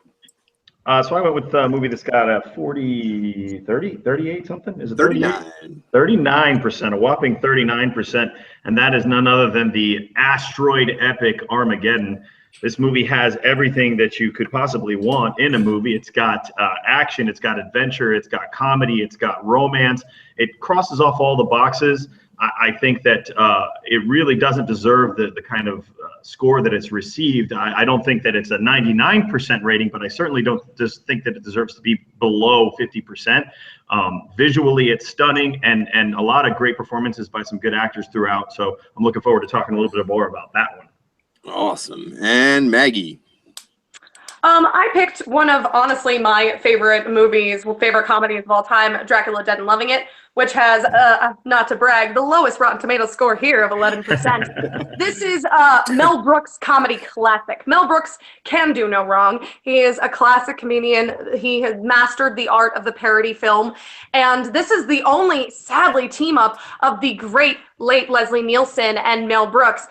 So I went with a movie that's got a 38 something? Is it 39? 39%, a whopping 39%. And that is none other than the asteroid epic Armageddon. This movie has everything that you could possibly want in a movie. It's got action, it's got adventure, it's got comedy, it's got romance. It crosses off all the boxes. I think that it really doesn't deserve the kind of score that it's received. I don't think that it's a 99% rating, but I certainly don't just think that it deserves to be below 50%. Visually, it's stunning, and a lot of great performances by some good actors throughout. So I'm looking forward to talking a little bit more about that one. Awesome. And Maggie? I picked one of, honestly, my favorite comedies of all time, Dracula Dead and Loving It, which has, not to brag, the lowest Rotten Tomatoes score here of 11%. This is Mel Brooks' comedy classic. Mel Brooks can do no wrong. He is a classic comedian. He has mastered the art of the parody film. And this is the only, sadly, team-up of the great late Leslie Nielsen and Mel Brooks,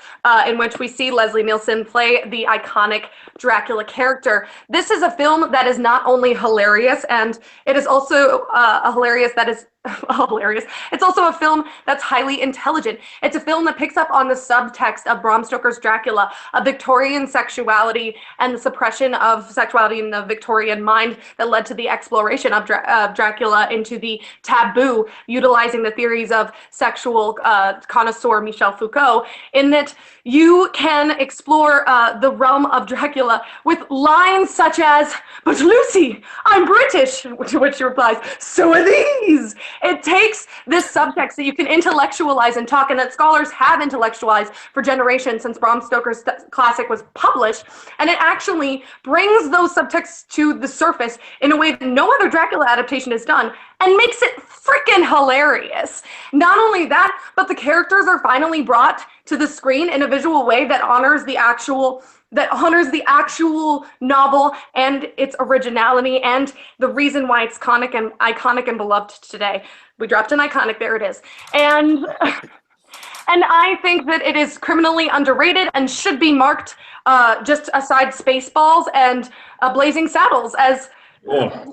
in which we see Leslie Nielsen play the iconic Dracula character. This is a film that is not only hilarious, and it is also hilarious that is hilarious. It's also a film that's highly intelligent. It's a film that picks up on the subtext of Bram Stoker's Dracula, of Victorian sexuality and the suppression of sexuality in the Victorian mind that led to the exploration of Dracula into the taboo, utilizing the theories of sexual connoisseur Michel Foucault, in that you can explore the realm of Dracula with lines such as, "But Lucy, I'm British," to which she replies, "So are these." It takes this subtext that you can intellectualize and talk, and that scholars have intellectualized for generations since Bram Stoker's classic was published, and it actually brings those subtexts to the surface in a way that no other Dracula adaptation has done, and makes it freaking hilarious. Not only that, but the characters are finally brought to the screen in a visual way that honors the actual novel and its originality and the reason why it's iconic and beloved today. We dropped an iconic, there it is. And I think that it is criminally underrated and should be marked, just aside Spaceballs and Blazing Saddles, as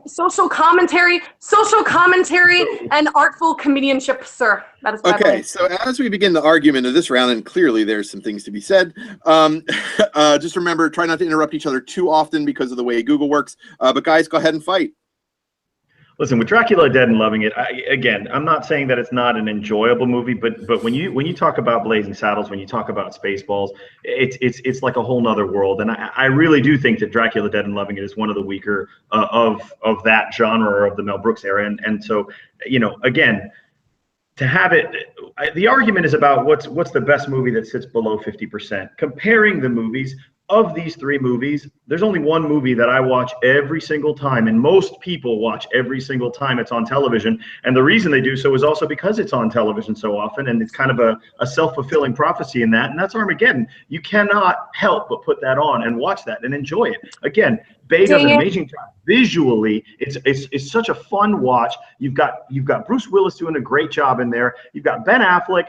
social commentary and artful comedianship, sir. That is okay. So as we begin the argument of this round, and clearly there's some things to be said, just remember, try not to interrupt each other too often because of the way Google works. But guys, go ahead and fight. Listen, with Dracula Dead and Loving It, again, I'm not saying that it's not an enjoyable movie, but when you talk about Blazing Saddles, when you talk about Spaceballs, it's like a whole nother world. And I really do think that Dracula Dead and Loving It is one of the weaker of that genre of the Mel Brooks era. And so, again, to have it, the argument is about what's the best movie that sits below 50%. Comparing the movies. Of these three movies, there's only one movie that I watch every single time, and most people watch every single time it's on television. And the reason they do so is also because it's on television so often, and it's kind of a self-fulfilling prophecy in that, and that's Armageddon. You cannot help but put that on and watch that and enjoy it. Again, Bay does an amazing job. Visually, it's such a fun watch. You've got Bruce Willis doing a great job in there. You've got Ben Affleck,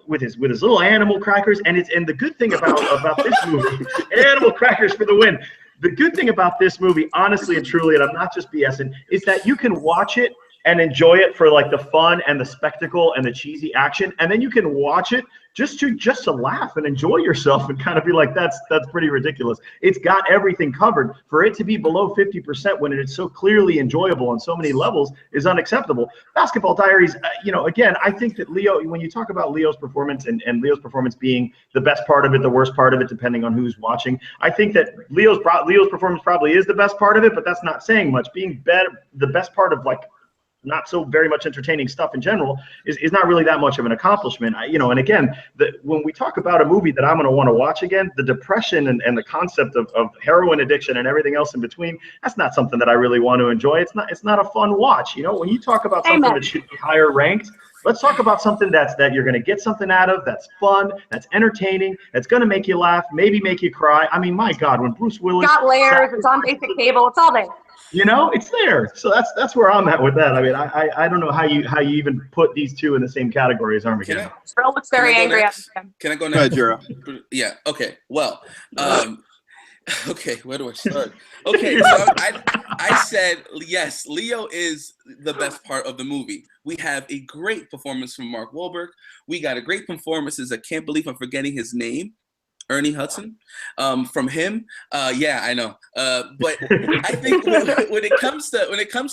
with his little animal crackers. And the good thing about this movie, animal crackers for the win. The good thing about this movie, honestly and truly, and I'm not just BSing, is that you can watch it and enjoy it for like the fun and the spectacle and the cheesy action, and then you can watch it just to laugh and enjoy yourself and kind of be like, that's pretty ridiculous. It's got everything covered. For it to be below 50% when it is so clearly enjoyable on so many levels is unacceptable. Basketball Diaries, again, I think that Leo, when you talk about Leo's performance and Leo's performance being the best part of it, the worst part of it, depending on who's watching, I think that Leo's performance probably is the best part of it, but that's not saying much. Being the best part of like not so very much entertaining stuff in general is not really that much of an accomplishment. And again, when we talk about a movie that I'm going to want to watch again, the depression and the concept of heroin addiction and everything else in between, that's not something that I really want to enjoy. It's not a fun watch. When you talk about something that should be higher ranked, let's talk about something that you're going to get something out of, that's fun, that's entertaining, that's going to make you laugh, maybe make you cry. I mean, my God, when Bruce Willis got layers, it's on basic cable, it's all there. It's there. So that's where I'm at with that. I mean, I don't know how you even put these two in the same category as Armageddon. Phil looks very angry at him. Can I go Go next? ahead, Jura. Yeah. Okay. Well. Okay. Where do I start? Okay. So I said yes. Leo is the best part of the movie. We have a great performance from Mark Wahlberg. We got a great performance. I can't believe I'm forgetting his name. Ernie Hudson, from him. Yeah, I know. But I think when it comes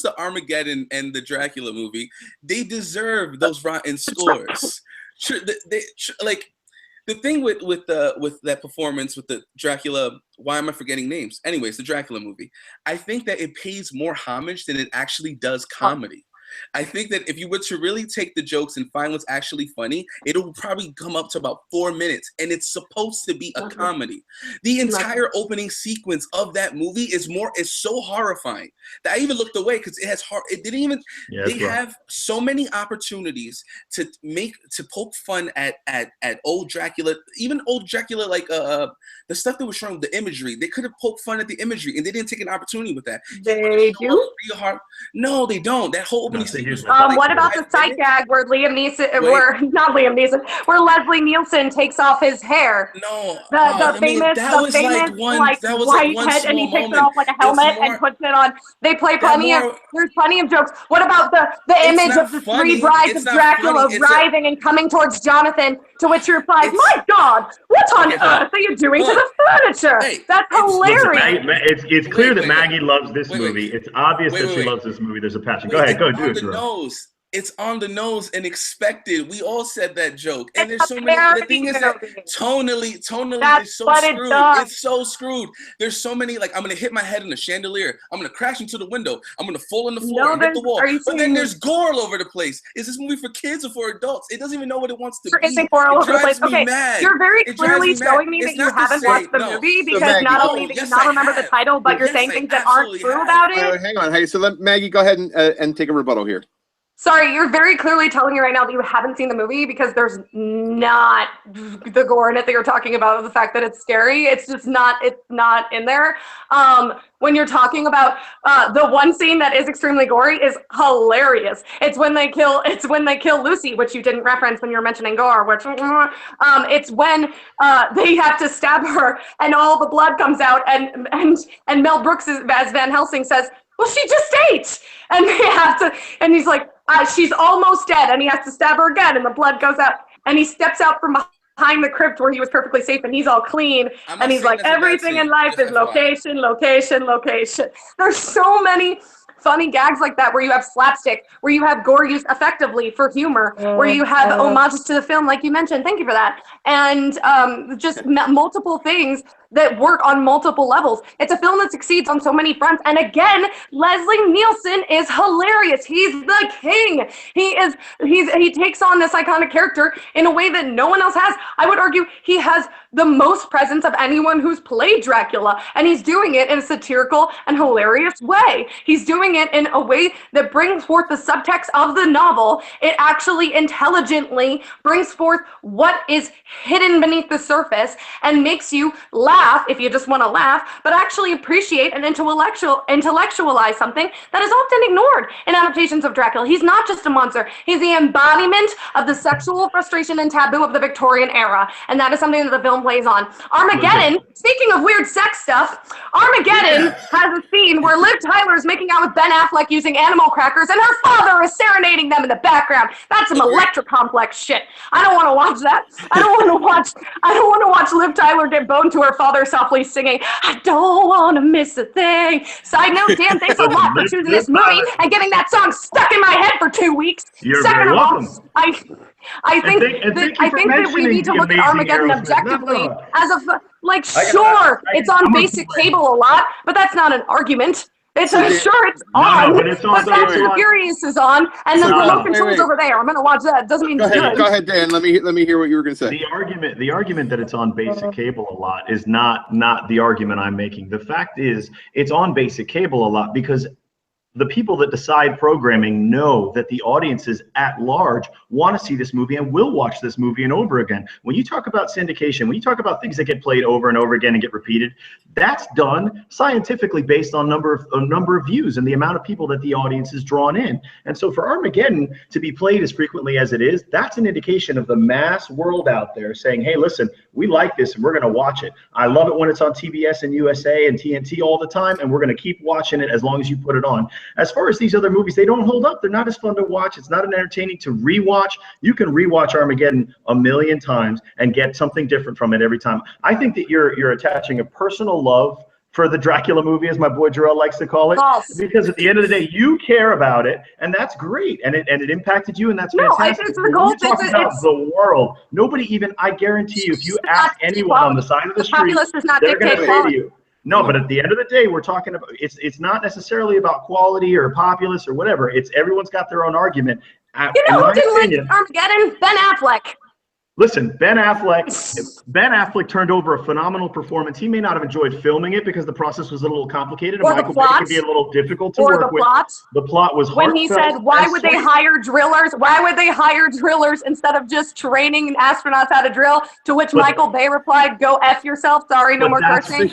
to Armageddon and the Dracula movie, they deserve those rotten scores. The thing with that performance with the Dracula, why am I forgetting names? Anyways, the Dracula movie, I think that it pays more homage than it actually does comedy. I think that if you were to really take the jokes and find what's actually funny, it'll probably come up to about 4 minutes, and it's supposed to be a comedy. The entire opening sequence of that movie is so horrifying that I even looked away because they have so many opportunities to poke fun at old Dracula, even old Dracula, like the stuff that was shown, the imagery. They could have poked fun at the imagery, and they didn't take an opportunity with that. They do? No, they don't. That whole opening Leslie Stevens. What about the sight gag where Liam Neeson, where Leslie Nielsen takes off his hair? No, the famous white head, and he takes it off like a helmet and puts it on. They play there's plenty of jokes. What about the image of the three brides of Dracula writhing and coming towards Jonathan, to which you reply, my God, what on earth are you doing to the furniture? That's hilarious. It's clear that Maggie loves this movie. It's obvious that she loves this movie. There's a passion. Go ahead, go do it, Drew. It's on the nose and expected. We all said that joke. And there's so many. The thing is that tonally, it's so screwed. It's so screwed. There's so many, like, I'm going to hit my head in a chandelier. I'm going to crash into the window. I'm going to fall on the floor and hit the wall. But then there's gore all over the place. Is this movie for kids or for adults? It doesn't even know what it wants to be. It drives me mad. You're very clearly showing me that you haven't watched the movie, because not only do you not remember the title, but you're saying things that aren't true about it. Hang on. Hey, so let Maggie go ahead and take a rebuttal here. Sorry, you're very clearly telling me right now that you haven't seen the movie, because there's not the gore in it that you're talking about, the fact that it's scary. It's just not, it's not in there. When you're talking about the one scene that is extremely gory is hilarious. It's when they kill Lucy, which you didn't reference when you were mentioning gore, which it's when they have to stab her and all the blood comes out, and Mel Brooks as Van Helsing says, well, she just ate. And they have to, and he's like, she's almost dead. And he has to stab her again, and the blood goes out. And he steps out from behind the crypt where he was perfectly safe, and he's all clean. And he's like, everything in life is location, location, location. There's so many funny gags like that, where you have slapstick, where you have gore used effectively for humor, where you have homages to the film, like you mentioned. Thank you for that. And just multiple things that work on multiple levels. It's a film that succeeds on so many fronts. And again, Leslie Nielsen is hilarious. He's the king. He takes on this iconic character in a way that no one else has. I would argue he has the most presence of anyone who's played Dracula, and he's doing it in a satirical and hilarious way. He's doing it in a way that brings forth the subtext of the novel. It actually intelligently brings forth what is hidden beneath the surface and makes you laugh if you just want to laugh, but actually appreciate and intellectualize something that is often ignored in adaptations of Dracula. He's not just a monster. He's the embodiment of the sexual frustration and taboo of the Victorian era, and that is something that the film plays on. Armageddon, speaking of weird sex stuff, Armageddon has a scene where Liv Tyler is making out with Ben Affleck using animal crackers, and her father is serenading them in the background. That's some Electra-complex shit. I don't want to watch that. I don't want to watch Liv Tyler get boned to her father softly singing, I don't want to miss a thing. Side note, Dan, thanks a lot for choosing this movie and getting that song stuck in my head for 2 weeks. You're very welcome. I think that we need to look at Armageddon objectively as a, like, sure, it's on basic cable a lot, but that's not an argument. It's sure it's on, but Fast and Furious is on, and the remote control's over there. I'm gonna watch that. Doesn't mean it's good. Go ahead, Dan. Let me hear what you were gonna say. The argument that it's on basic cable a lot is not the argument I'm making. The fact is, it's on basic cable a lot because the people that decide programming know that the audiences at large want to see this movie and will watch this movie and over again. When you talk about syndication, when you talk about things that get played over and over again and get repeated, that's done scientifically based on number of views and the amount of people that the audience is drawn in. And so for Armageddon to be played as frequently as it is, that's an indication of the mass world out there saying, hey, listen, we like this and we're going to watch it. I love it when it's on TBS and USA and TNT all the time, and we're going to keep watching it as long as you put it on. As far as these other movies, they don't hold up. They're not as fun to watch. It's not as entertaining to rewatch. You can rewatch Armageddon 1,000,000 times and get something different from it every time. I think that you're attaching a personal love for the Dracula movie, as my boy Jarrell likes to call it, because at the end of the day, you care about it, and that's great, and it impacted you, and that's fantastic. It's the goal. You talk about the world. Nobody even, I guarantee you, if you ask anyone on the side of the street, they're going to say to you. No, but at the end of the day, we're talking about, it's not necessarily about quality or populace or whatever. It's everyone's got their own argument. You know who didn't like Armageddon? Ben Affleck. Listen, Ben Affleck turned over a phenomenal performance. He may not have enjoyed filming it because the process was a little complicated, and Michael Bay could be a little difficult to work with. The plot was heartfelt. When he said, why would they hire drillers? Why would they hire drillers instead of just training astronauts how to drill? To which Michael Bay replied, go F yourself. Sorry, no more cursing.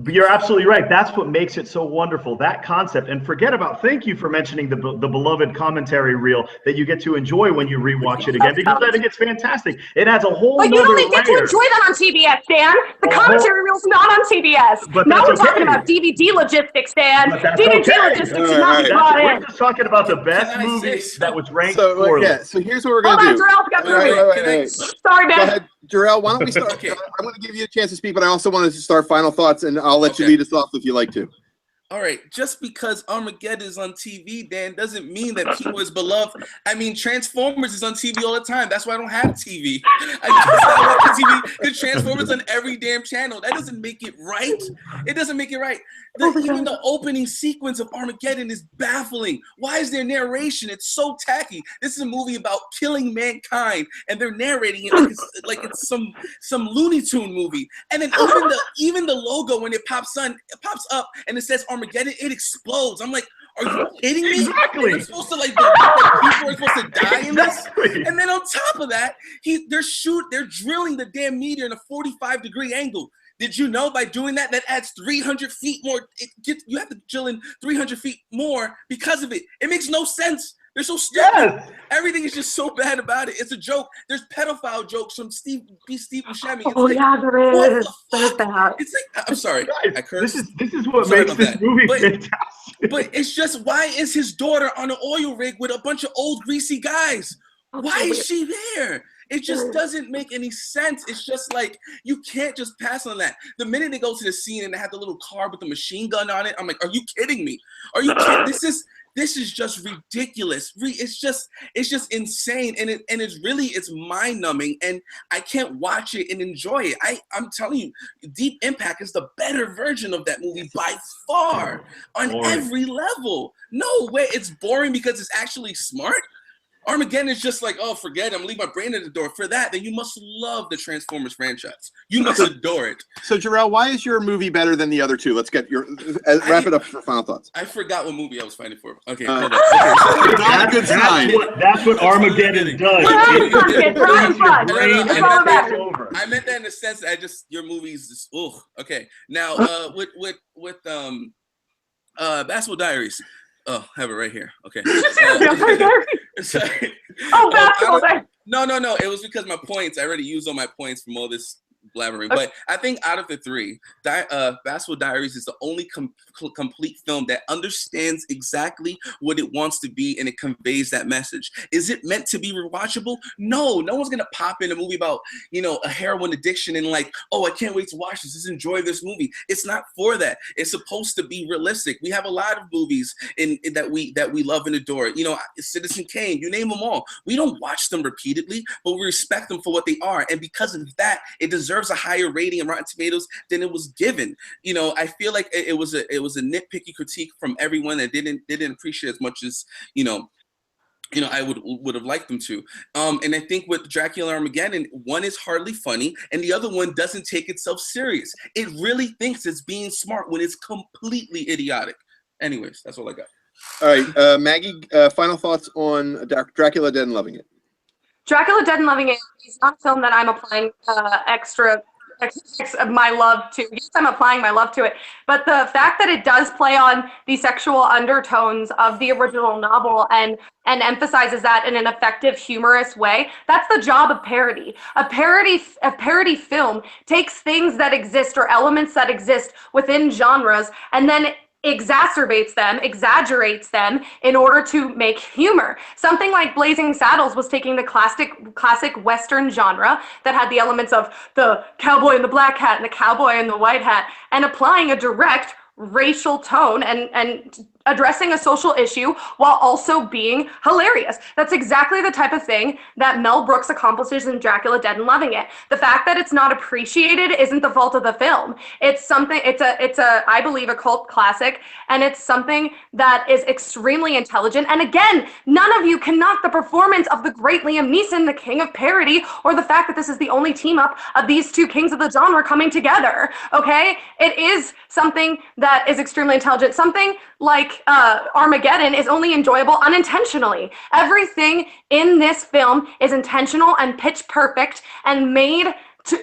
You're absolutely right. That's what makes it so wonderful, that concept. And thank you for mentioning the beloved commentary reel that you get to enjoy when you rewatch it again, because I think it's fantastic. It adds a whole But you nother don't get to layer. enjoy that on TBS, Dan. The commentary reel's not on TBS. But Now we're that's talking okay. about DVD logistics, Dan. But that's DVD okay. logistics should not be All brought We're in. just talking about the best Can I movie say that was ranked So poorly. yeah, so here's what we're Hold gonna on, do. Jarrell, got through me. Sorry, Go man. ahead, Jarrell. Why don't we start? Okay. I'm going to give you a chance to speak, but I also wanted to start final thoughts, and I'll let you Okay. lead us off if you like to. All right, just because Armageddon is on TV, Dan, doesn't mean that people is beloved. I mean, Transformers is on TV all the time. That's why I don't have TV. I just don't watch TV because Transformers on every damn channel. That doesn't make it right. It doesn't make it right. Even the opening sequence of Armageddon is baffling. Why is there narration? It's so tacky. This is a movie about killing mankind, and they're narrating it like it's some Looney Tune movie. And then even the logo, when it pops up and it says Armageddon, it explodes. I'm like, are you kidding me? Exactly. They're supposed to like the people are supposed to die in this. Exactly. And then on top of that, they're drilling the damn meteor in a 45-degree angle. Did you know by doing that adds 300 feet more? You have to drill in 300 feet more because of it. It makes no sense. They're so stupid. Yes. Everything is just so bad about it. It's a joke. There's pedophile jokes from Steve Buscemi. Oh, yeah, there is. There's Fuck? that. It's like, I'm sorry. Guys, I cursed. this is what Sorry makes about this that. movie But- fantastic. But it's just, why is his daughter on an oil rig with a bunch of old greasy guys? Why is she there? It just doesn't make any sense. It's just like, you can't just pass on that. The minute they go to the scene and they have the little car with the machine gun on it, I'm like, are you kidding me? Are you kidding? This is just ridiculous. It's just insane, and it's mind numbing, and I can't watch it and enjoy it. I'm telling you, Deep Impact is the better version of that movie by far on every level. No way, it's boring because it's actually smart. Armageddon is just like, oh, forget it, I'm leaving my brain at the door. For that, then you must love the Transformers franchise. You must adore it. So, Jarrell, why is your movie better than the other two? Let's get wrap it up for final thoughts. I forgot what movie I was fighting for. Okay, hold hold on. Okay, Not a good sign. That's what Armageddon does. We're having fun, kids. We're having fun. That's all that matters. I meant that in the sense that your movies just okay. Now with Basketball Diaries. Oh, I have it right here. Okay. Sorry. Oh, Basketball Diaries. No. It was because my points. I already used all my points from all this blabbering. But I think out of the three, Basketball Diaries is the only complete film that understands exactly what it wants to be, and it conveys that message. Is it meant to be rewatchable? No one's gonna pop in a movie about a heroin addiction and like, oh, I can't wait to watch this. Just enjoy this movie. It's not for that. It's supposed to be realistic. We have a lot of movies that we love and adore. Citizen Kane, you name them all. We don't watch them repeatedly, but we respect them for what they are, and because of that, it deserves a higher rating in Rotten Tomatoes than it was given. I feel like it was a nitpicky critique from everyone that didn't appreciate as much as I would have liked them to. And I think with Dracula Armageddon, one is hardly funny, and the other one doesn't take itself serious. It really thinks it's being smart when it's completely idiotic. Anyways, that's all I got. All right, Maggie, final thoughts on Dracula Dead and Loving It. Dracula Dead and Loving It is not a film that I'm applying extra of my love to. Yes, I'm applying my love to it, but the fact that it does play on the sexual undertones of the original novel and emphasizes that in an effective, humorous way, that's the job of parody. A parody film takes things that exist or elements that exist within genres and then exacerbates them, exaggerates them in order to make humor. Something like Blazing Saddles was taking the classic Western genre that had the elements of the cowboy in the black hat and the cowboy in the white hat and applying a direct racial tone and addressing a social issue while also being hilarious. That's exactly the type of thing that Mel Brooks accomplishes in Dracula Dead and Loving It. The fact that it's not appreciated isn't the fault of the film. It's I believe, a cult classic, and it's something that is extremely intelligent. And again, none of you can knock the performance of the great Liam Neeson, the king of parody, or the fact that this is the only team up of these two kings of the genre coming together, okay? It is something that is extremely intelligent. Something like Armageddon is only enjoyable unintentionally. Everything in this film is intentional and pitch perfect and made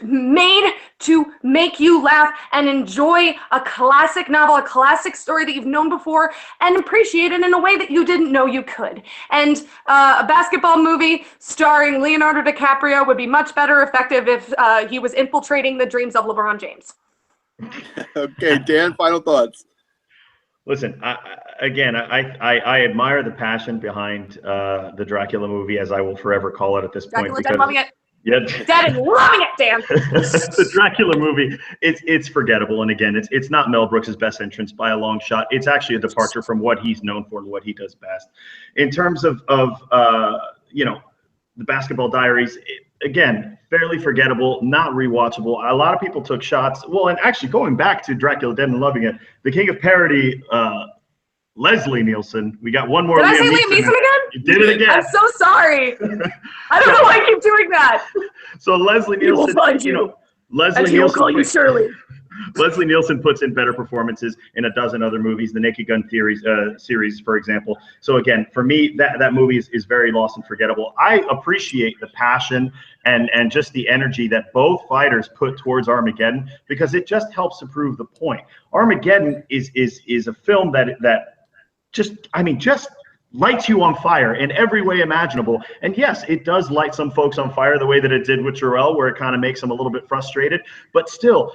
made to make you laugh and enjoy a classic novel, a classic story that you've known before, and appreciate it in a way that you didn't know you could. And a basketball movie starring Leonardo DiCaprio would be much better effective if he was infiltrating the dreams of LeBron James. Okay, Dan, final thoughts. Listen, I admire the passion behind the Dracula movie, as I will forever call it at this point. Dracula, dead, loving it. Yeah, Dead and loving it, Dan. the Dracula movie, it's forgettable, and again, it's not Mel Brooks' best entrance by a long shot. It's actually a departure from what he's known for and what he does best. In terms of you know, the Basketball Diaries, again, fairly forgettable, not rewatchable. A lot of people took shots. Well, and actually going back to Dracula Dead and Loving It, the king of parody, Leslie Nielsen. We got one more. Did I say Liam Neeson again? You did it again. I'm so sorry. I don't know why I keep doing that. So Leslie Nielsen, will find you. Leslie And he will Nielsen, call you Shirley. Leslie Nielsen puts in better performances in a dozen other movies, the Naked Gun series, for example. So again, for me, that movie is very lost and forgettable. I appreciate the passion and just the energy that both fighters put towards Armageddon, because it just helps to prove the point. Armageddon is a film that just lights you on fire in every way imaginable. And yes, it does light some folks on fire the way that it did with Jarrell, where it kind of makes them a little bit frustrated. But still,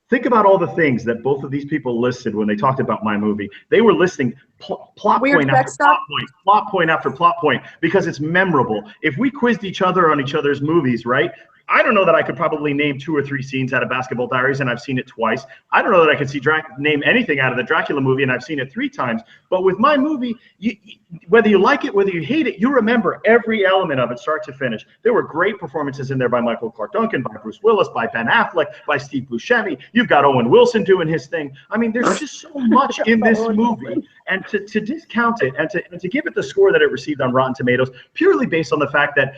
think about all the things that both of these people listed when they talked about my movie. They were listing plot point after plot point after plot point, because it's memorable. If we quizzed each other on each other's movies, right? I don't know that I could probably name 2 or 3 scenes out of Basketball Diaries, and I've seen it twice. I don't know that I could name anything out of the Dracula movie, and I've seen it 3 times. But with my movie, whether you like it, whether you hate it, you remember every element of it, start to finish. There were great performances in there by Michael Clark Duncan, by Bruce Willis, by Ben Affleck, by Steve Buscemi. You've got Owen Wilson doing his thing. I mean, there's just so much in this movie. And to discount it and to give it the score that it received on Rotten Tomatoes, purely based on the fact that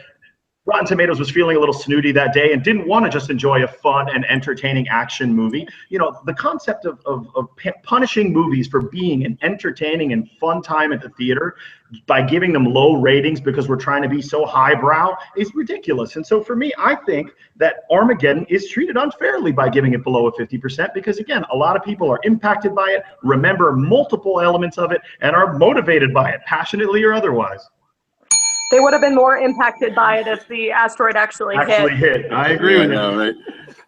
Rotten Tomatoes was feeling a little snooty that day and didn't want to just enjoy a fun and entertaining action movie. You know, the concept of punishing movies for being an entertaining and fun time at the theater by giving them low ratings because we're trying to be so highbrow is ridiculous. And so for me, I think that Armageddon is treated unfairly by giving it below a 50%, because again, a lot of people are impacted by it, remember multiple elements of it, and are motivated by it, passionately or otherwise. They would have been more impacted by it if the asteroid actually hit. I agree with you. Right?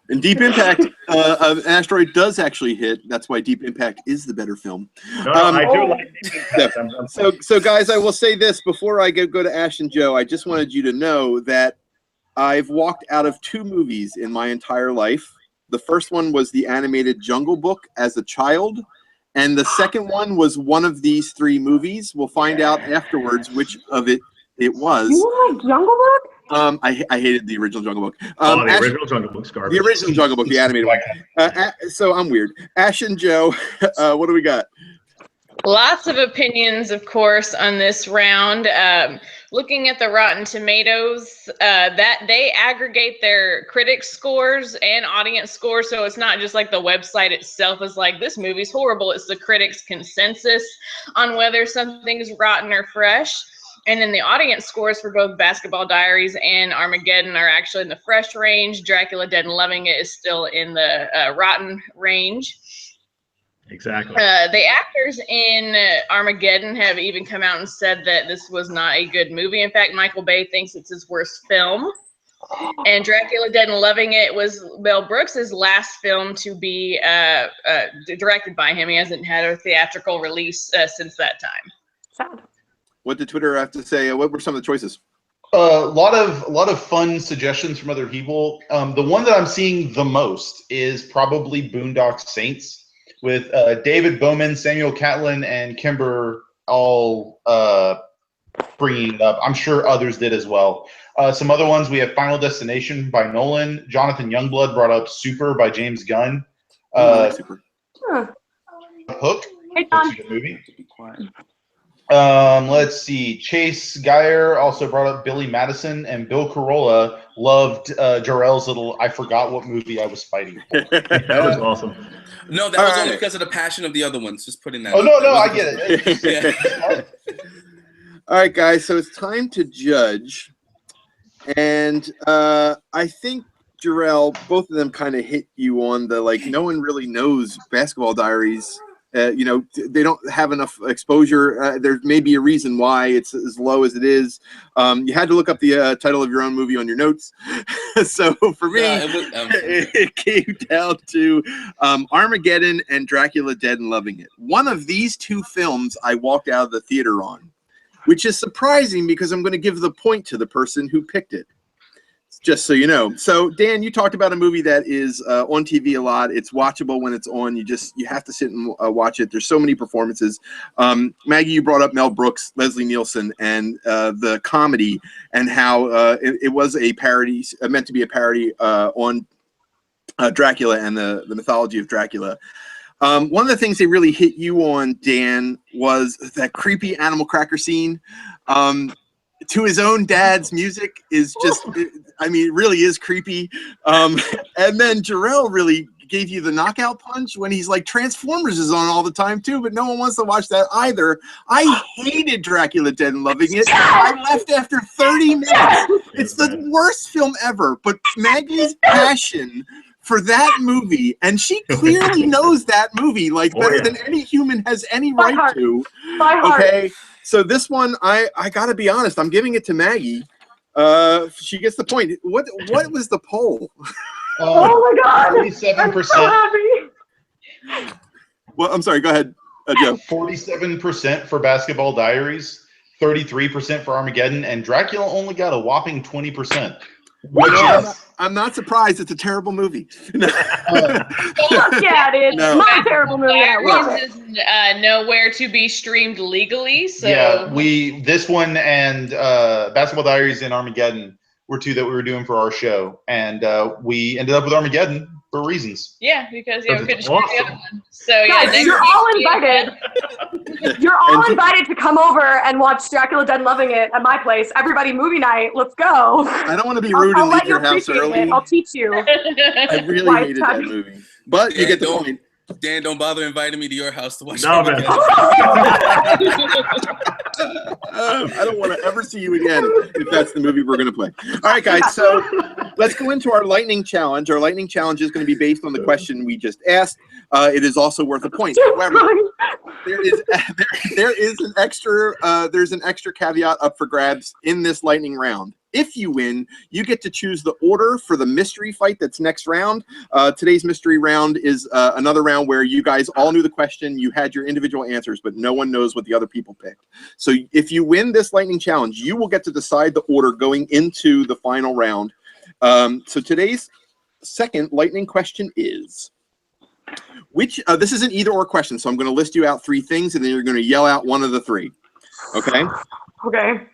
And Deep Impact, an asteroid does actually hit. That's why Deep Impact is the better film. No, I do like Deep Impact. So guys, I will say this before I go to Ash and Joe. I just wanted you to know that I've walked out of 2 movies in my entire life. The first one was the animated Jungle Book as a child. And the second one was one of these 3 movies. We'll find out afterwards which of it was. You like Jungle Book? I hated the original Jungle Book. The original Jungle Book's garbage. The original Jungle Book, the animated one. So I'm weird. Ash and Joe, what do we got? Lots of opinions, of course, on this round. Looking at the Rotten Tomatoes, that they aggregate their critic scores and audience scores, so it's not just like the website itself is like, this movie's horrible. It's the critics' consensus on whether something's rotten or fresh. And then the audience scores for both Basketball Diaries and Armageddon are actually in the fresh range. Dracula Dead and Loving It is still in the rotten range. Exactly. The actors in Armageddon have even come out and said that this was not a good movie. In fact, Michael Bay thinks it's his worst film. And Dracula Dead and Loving It was Mel Brooks' last film to be directed by him. He hasn't had a theatrical release since that time. Sad. What did Twitter have to say? What were some of the choices? A lot of fun suggestions from other people. The one that I'm seeing the most is probably Boondock Saints, with David Bowman, Samuel Catlin, and Kimber all bringing it up. I'm sure others did as well. Some other ones, we have Final Destination by Nolan. Jonathan Youngblood brought up Super by James Gunn. Super. Hook. Hey, Hook's a good movie. Let's see. Chase Geyer also brought up Billy Madison, and Bill Carolla loved Jarrell's little I forgot what movie I was fighting for. That was awesome. No, that was only because of the passion of the other ones. Just putting that. Oh, no, I get it. All right, guys. So it's time to judge. And I think Jarrell, both of them kind of hit you on the, like, no one really knows Basketball Diaries. You know, they don't have enough exposure. There may be a reason why it's as low as it is. You had to look up the title of your own movie on your notes. So for me, it came down to Armageddon and Dracula Dead and Loving It. One of these two films I walked out of the theater on, which is surprising because I'm going to give the point to the person who picked it. Just so you know. So Dan, you talked about a movie that is on TV a lot. It's watchable when it's on. You have to sit and watch it. There's so many performances. Maggie, you brought up Mel Brooks, Leslie Nielsen, and the comedy, and how it was a parody, meant to be a parody on Dracula and the mythology of Dracula. One of the things they really hit you on, Dan, was that creepy animal cracker scene. To his own dad's music is just, I mean, it really is creepy. And then Jarrell really gave you the knockout punch when he's like, Transformers is on all the time too, but no one wants to watch that either. I hated Dracula Dead and Loving It. I left after 30 minutes. It's the worst film ever, but Maggie's passion for that movie, and she clearly knows that movie like better than any human has any right to. Okay. So this one, I gotta be honest, I'm giving it to Maggie. She gets the point. What was the poll? Oh my God! 47%. So well, I'm sorry. Go ahead, Joe. 47% for Basketball Diaries, 33% for Armageddon, and Dracula only got a whopping 20%. Which is, I'm not surprised. It's a terrible movie. yeah, it is. No. Not a terrible movie. Diaries is nowhere to be streamed legally. So yeah, this one and Basketball Diaries and Armageddon were two that we were doing for our show, and we ended up with Armageddon for reasons. Yeah, because we couldn't awesome. stream the other one. So yeah, guys, you're all invited. You're all invited to come over and watch Dracula Dead and Loving It at my place. Everybody, movie night. Let's go. I don't want to be rude and leave your house early. I'll teach you. I really hated that movie, but you get the point. Dan, don't bother inviting me to your house to watch. No, man. I don't want to ever see you again if that's the movie we're going to play. All right, guys. So let's go into our lightning challenge. Our lightning challenge is going to be based on the question we just asked. It is also worth a point. However, there's an extra caveat up for grabs in this lightning round. If you win, you get to choose the order for the mystery fight that's next round. Today's mystery round is another round where you guys all knew the question, you had your individual answers, but no one knows what the other people picked. So if you win this lightning challenge, you will get to decide the order going into the final round. So today's second lightning question is, this is an either or question, so I'm going to list you out three things, and then you're going to yell out one of the three. Okay? Okay.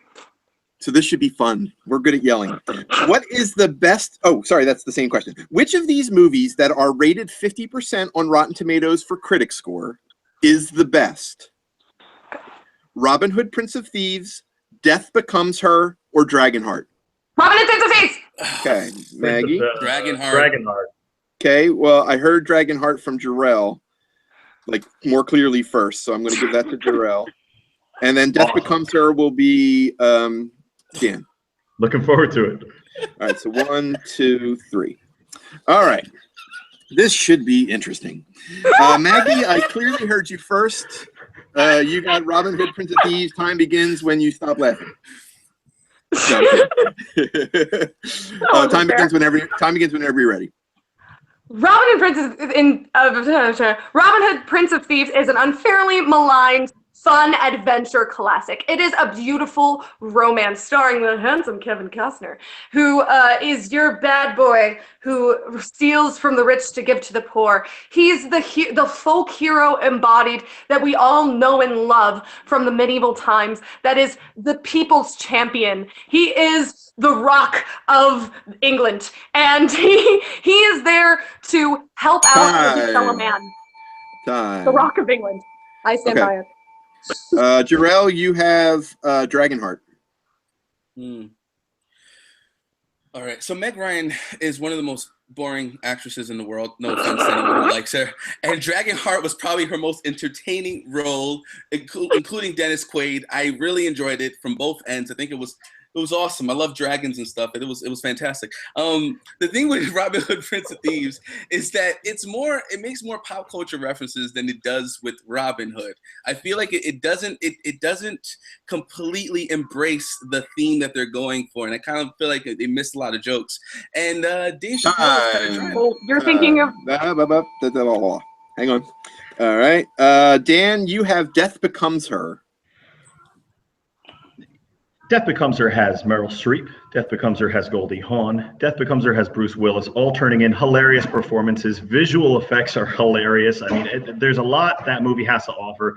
So this should be fun. We're good at yelling. What is the best? Oh, sorry, that's the same question. Which of these movies that are rated 50% on Rotten Tomatoes for critic score is the best? Robin Hood, Prince of Thieves, Death Becomes Her, or Dragonheart? Robin Hood, Prince of Thieves. Okay, Maggie. Dragonheart. Okay, well, I heard Dragonheart from Jarrell, like more clearly first, so I'm going to give that to Jarrell. And then Death Becomes Her will be Dan. Looking forward to it. All right, so 1, 2, 3. All right, this should be interesting. Maggie, I clearly heard you first. You got Robin Hood, Prince of Thieves. Time begins when you stop laughing. No, time begins whenever you're ready. Robin Hood, Prince of Thieves is an unfairly maligned fun adventure classic. It is a beautiful romance starring the handsome Kevin Costner, who is your bad boy who steals from the rich to give to the poor. He's the folk hero embodied that we all know and love from the medieval times. That is the people's champion. He is the Rock of England, and he is there to help out his fellow man. The Rock of England. I stand by it. Jarrell, you have Dragonheart. All right, so Meg Ryan is one of the most boring actresses in the world. No offense to anyone who likes her. And Dragonheart was probably her most entertaining role, including Dennis Quaid. I really enjoyed it from both ends. I think it was It was awesome. I love dragons and stuff. It was fantastic. The thing with Robin Hood, Prince of Thieves, is that it makes more pop culture references than it does with Robin Hood. I feel like it doesn't completely embrace the theme that they're going for, and I kind of feel like they missed a lot of jokes. And Dave Chappelle is kind of trying. Oh, you're thinking of. Hang on. All right, Dan, you have Death Becomes Her. Death Becomes Her has Meryl Streep. Death Becomes Her has Goldie Hawn. Death Becomes Her has Bruce Willis, all turning in hilarious performances. Visual effects are hilarious. I mean, there's a lot that movie has to offer.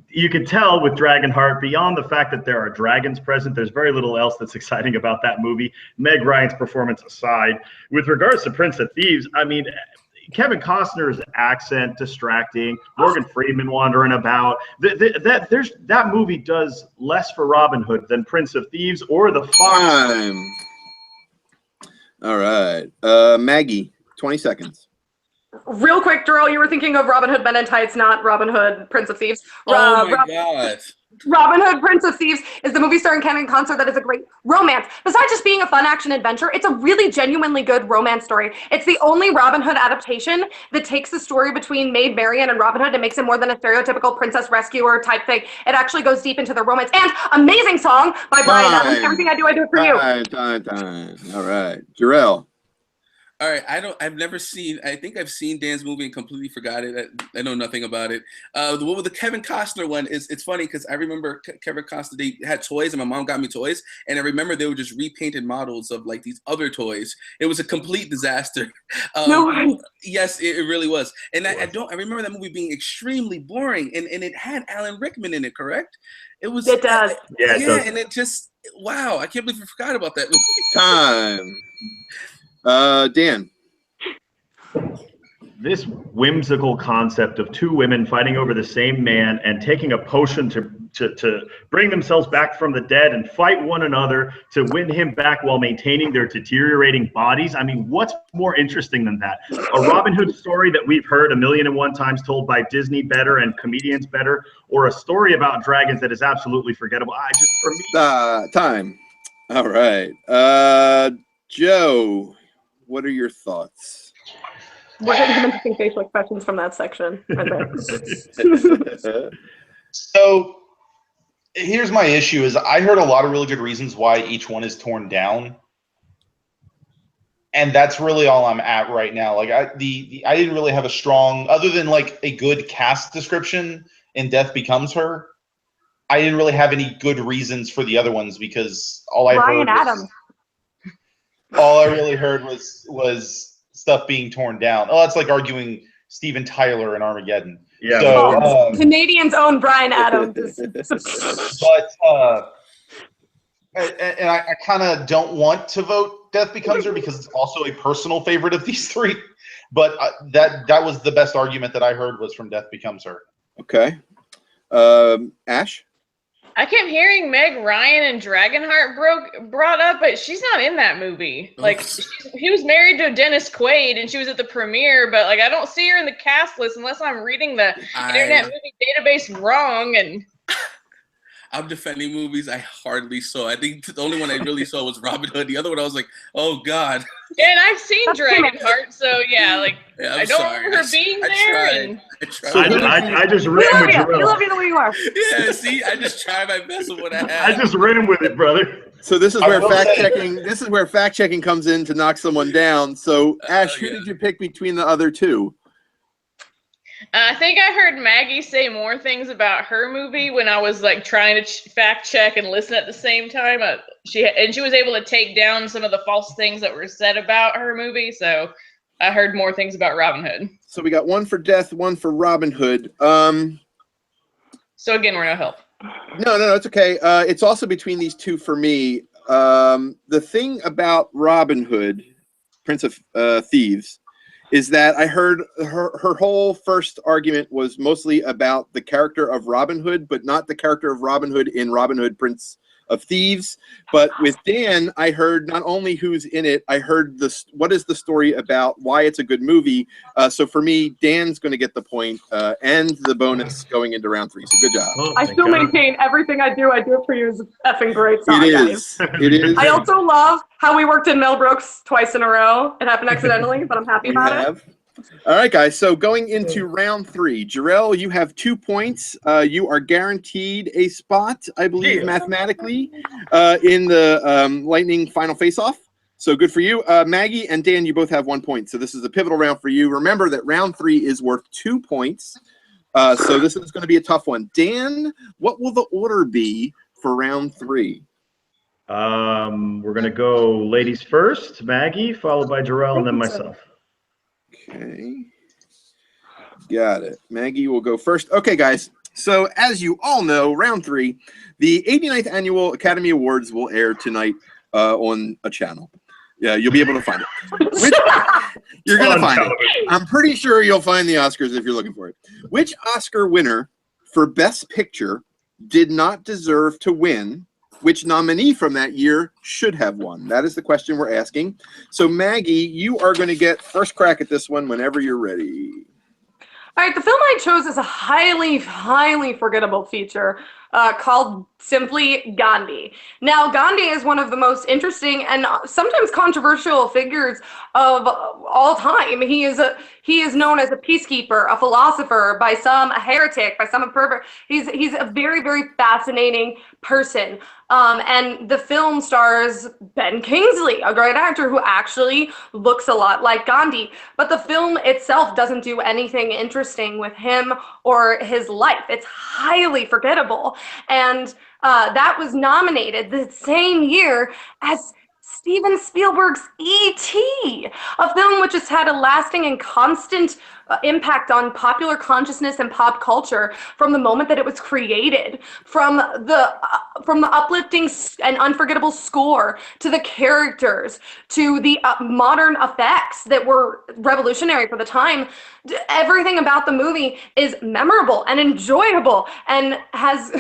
You can tell with Dragonheart, beyond the fact that there are dragons present, there's very little else that's exciting about that movie. Meg Ryan's performance aside. With regards to Prince of Thieves, I mean, Kevin Costner's accent distracting, Morgan Freeman wandering about. That movie does less for Robin Hood than Prince of Thieves or the Fox. All right, Maggie, 20 seconds. Real quick, Darrell, you were thinking of Robin Hood Men in Tights, not Robin Hood Prince of Thieves. Oh my God. Robin Hood Prince of Thieves is the movie starring Kevin Costner that is a great romance. Besides just being a fun action adventure, it's a really genuinely good romance story. It's the only Robin Hood adaptation that takes the story between Maid Marian and Robin Hood and makes it more than a stereotypical princess rescuer type thing. It actually goes deep into the romance. And amazing song by Brian Adams. Everything I do it for you. Time. All right, Jarrell. All right, I've never seen. I think I've seen Dan's movie and completely forgot it. I know nothing about it. The one with the Kevin Costner one it's funny because I remember Kevin Costner. They had toys, and my mom got me toys, and I remember they were just repainted models of like these other toys. It was a complete disaster. Yes, it really was. And I remember that movie being extremely boring, and it had Alan Rickman in it. Correct? It was. It does. Yeah, it does. And it just wow! I can't believe I forgot about that movie. Time. Dan. This whimsical concept of two women fighting over the same man and taking a potion to bring themselves back from the dead and fight one another to win him back while maintaining their deteriorating bodies. I mean, what's more interesting than that? A Robin Hood story that we've heard 1,000,001 times told by Disney better and comedians better, or a story about dragons that is absolutely forgettable? For me, time. All right. Joe, what are your thoughts? We're getting some interesting facial expressions from that section right there. So here's my issue: is I heard a lot of really good reasons why each one is torn down, and that's really all I'm at right now. Like I didn't really have a strong, other than like a good cast description in Death Becomes Her. I didn't really have any good reasons for the other ones because all I really heard was stuff being torn down. Oh, that's like arguing Steven Tyler in Armageddon. Yeah. So, Canadians' own Brian Adams. But I kind of don't want to vote Death Becomes Her because it's also a personal favorite of these three. But that was the best argument that I heard was from Death Becomes Her. Okay. Ash? I kept hearing Meg Ryan and Dragonheart brought up, but she's not in that movie. Like, he was married to Dennis Quaid, and she was at the premiere, but like I don't see her in the cast list unless I'm reading the Internet Movie Database wrong. And I'm defending movies I hardly saw. I think the only one I really saw was Robin Hood. The other one I was like, oh God. And I've seen Dragonheart, so yeah, like I don't remember her being there. I just ran with you. We love you the way you are. Yeah, see, I just tried my best with what I had. I just ran with it, brother. So this is where fact checking comes in to knock someone down. So Ash, who did you pick between the other two? I think I heard Maggie say more things about her movie when I was like trying to fact check and listen at the same time. She was able to take down some of the false things that were said about her movie. So I heard more things about Robin Hood. So we got one for Death, one for Robin Hood. So again, we're no help. No, it's okay. It's also between these two for me. The thing about Robin Hood, Prince of Thieves, is that I heard her whole first argument was mostly about the character of Robin Hood, but not the character of Robin Hood in Robin Hood, Prince of Thieves. But with Dan, I heard not only who's in it, I heard this. What is the story about? Why it's a good movie? So for me, Dan's going to get the point and the bonus going into round 3. So good job. Oh, I thank still God. maintain everything I do it for you is effing great. Sorry, It guys. is. It is. I also love how we worked in Mel Brooks twice in a row. It happened accidentally, but I'm happy We about it. have. All right, guys. So going into round 3, Jarrell, you have 2 points. You are guaranteed a spot, I believe, mathematically, in the Lightning final face-off. So good for you. Maggie and Dan, you both have 1 point. So this is a pivotal round for you. Remember that round 3 is worth 2 points. So this is going to be a tough one. Dan, what will the order be for round 3? We're going to go ladies first, Maggie, followed by Jarrell, and then myself. Okay. Got it. Maggie will go first. Okay, guys. So as you all know, round 3, the 89th Annual Academy Awards will air tonight on a channel. Yeah, you'll be able to find it. You're going to find it. I'm pretty sure you'll find the Oscars if you're looking for it. Which Oscar winner for Best Picture did not deserve to win? Which nominee from that year should have won? That is the question we're asking. So Maggie, you are going to get first crack at this one whenever you're ready. All right, the film I chose is a highly, highly forgettable feature called simply Gandhi. Now, Gandhi is one of the most interesting and sometimes controversial figures of all time. He is known as a peacekeeper, a philosopher, by some a heretic, by some a pervert. He's a very, very fascinating person. And the film stars Ben Kingsley, a great actor who actually looks a lot like Gandhi. But the film itself doesn't do anything interesting with him or his life. It's highly forgettable. And that was nominated the same year as Steven Spielberg's E.T., a film which has had a lasting and constant impact on popular consciousness and pop culture from the moment that it was created, from the uplifting and unforgettable score to the characters to the modern effects that were revolutionary for the time. Everything about the movie is memorable and enjoyable and has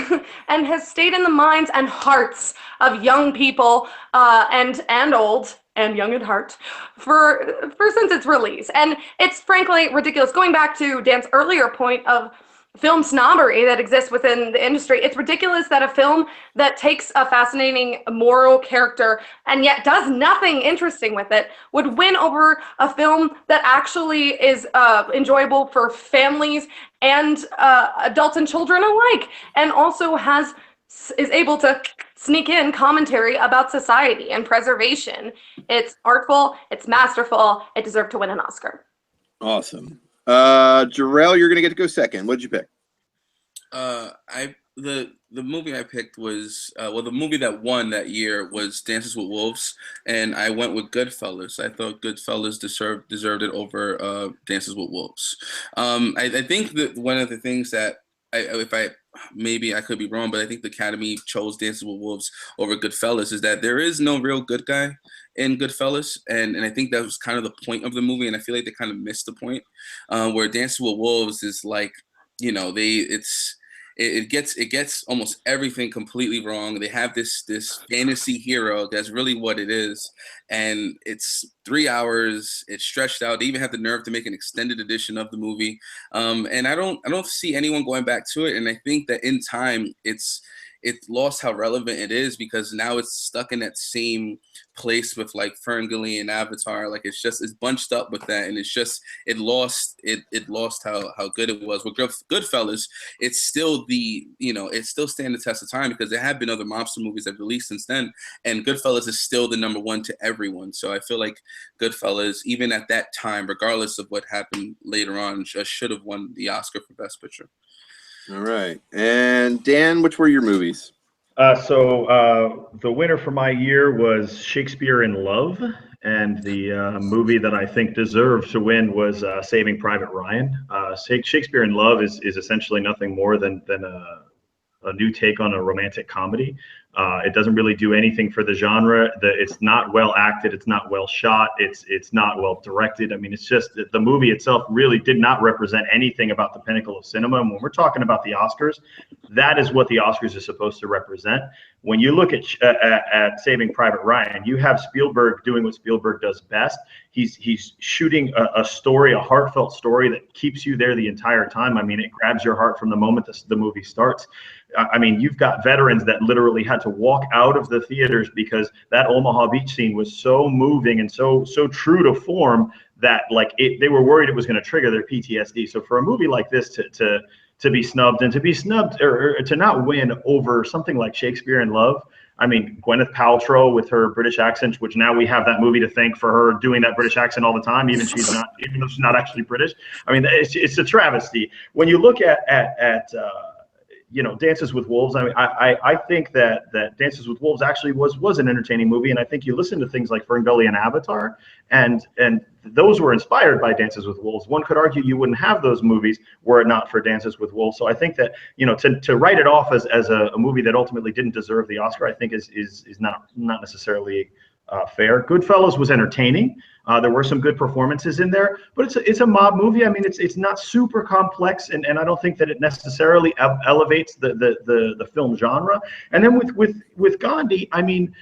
stayed in the minds and hearts of young people and old and young at heart for since its release. And it's frankly ridiculous. Going back to Dan's earlier point of film snobbery that exists within the industry, it's ridiculous that a film that takes a fascinating moral character and yet does nothing interesting with it would win over a film that actually is enjoyable for families and adults and children alike, and also is able to sneak in commentary about society and preservation. It's artful, it's masterful, it deserved to win an Oscar. Awesome. Jarrell, you're gonna get to go second. What did you pick? The movie I picked was the movie that won that year was Dances with Wolves, and I went with Goodfellas. I thought Goodfellas deserved it over Dances with Wolves. I think that one of the things that maybe I could be wrong, but I think the Academy chose Dances with Wolves over Goodfellas is that there is no real good guy in Goodfellas, and I think that was kind of the point of the movie, and I feel like they kind of missed the point, where Dances with Wolves is like, you know, it gets almost everything completely wrong. They have this fantasy hero that's really what it is, and it's 3 hours. It's stretched out. They even have the nerve to make an extended edition of the movie, and I don't see anyone going back to it. And I think that in time, it lost how relevant it is because now it's stuck in that same place with like Ferngully and Avatar. Like it's bunched up with that, and it lost how good it was. With Goodfellas, it's still it's still standing the test of time because there have been other mobster movies that released since then, and Goodfellas is still the #1 to everyone. So I feel like Goodfellas, even at that time, regardless of what happened later on, should have won the Oscar for Best Picture. All right. And Dan, which were your movies? So the winner for my year was Shakespeare in Love, and the movie that I think deserved to win was Saving Private Ryan. Shakespeare in Love is essentially nothing more than a new take on a romantic comedy, It doesn't really do anything for the genre. It's not well acted. It's not well shot. It's not well directed. I mean, it's just that the movie itself really did not represent anything about the pinnacle of cinema. And when we're talking about the Oscars, that is what the Oscars is supposed to represent. When you look at Saving Private Ryan, you have Spielberg doing what Spielberg does best. He's shooting a story, a heartfelt story that keeps you there the entire time. I mean, it grabs your heart from the moment the movie starts. I mean, you've got veterans that literally had to walk out of the theaters because that Omaha Beach scene was so moving and so true to form that they were worried it was going to trigger their PTSD. So for a movie like this to be snubbed or to not win over something like Shakespeare in Love. I mean, Gwyneth Paltrow with her British accent, which now we have that movie to thank for her doing that British accent all the time, even though she's not actually British. I mean, it's a travesty. When you look at Dances with Wolves. I mean, I think that Dances with Wolves actually was an entertaining movie, and I think you listen to things like Ferngully and Avatar, and those were inspired by Dances with Wolves. One could argue you wouldn't have those movies were it not for Dances with Wolves. So I think that to write it off as a movie that ultimately didn't deserve the Oscar, I think is not necessarily fair. Goodfellas was entertaining. There were some good performances in there, but it's a mob movie. I mean, it's not super complex, and I don't think that it necessarily elevates the film genre. And then with Gandhi, I mean,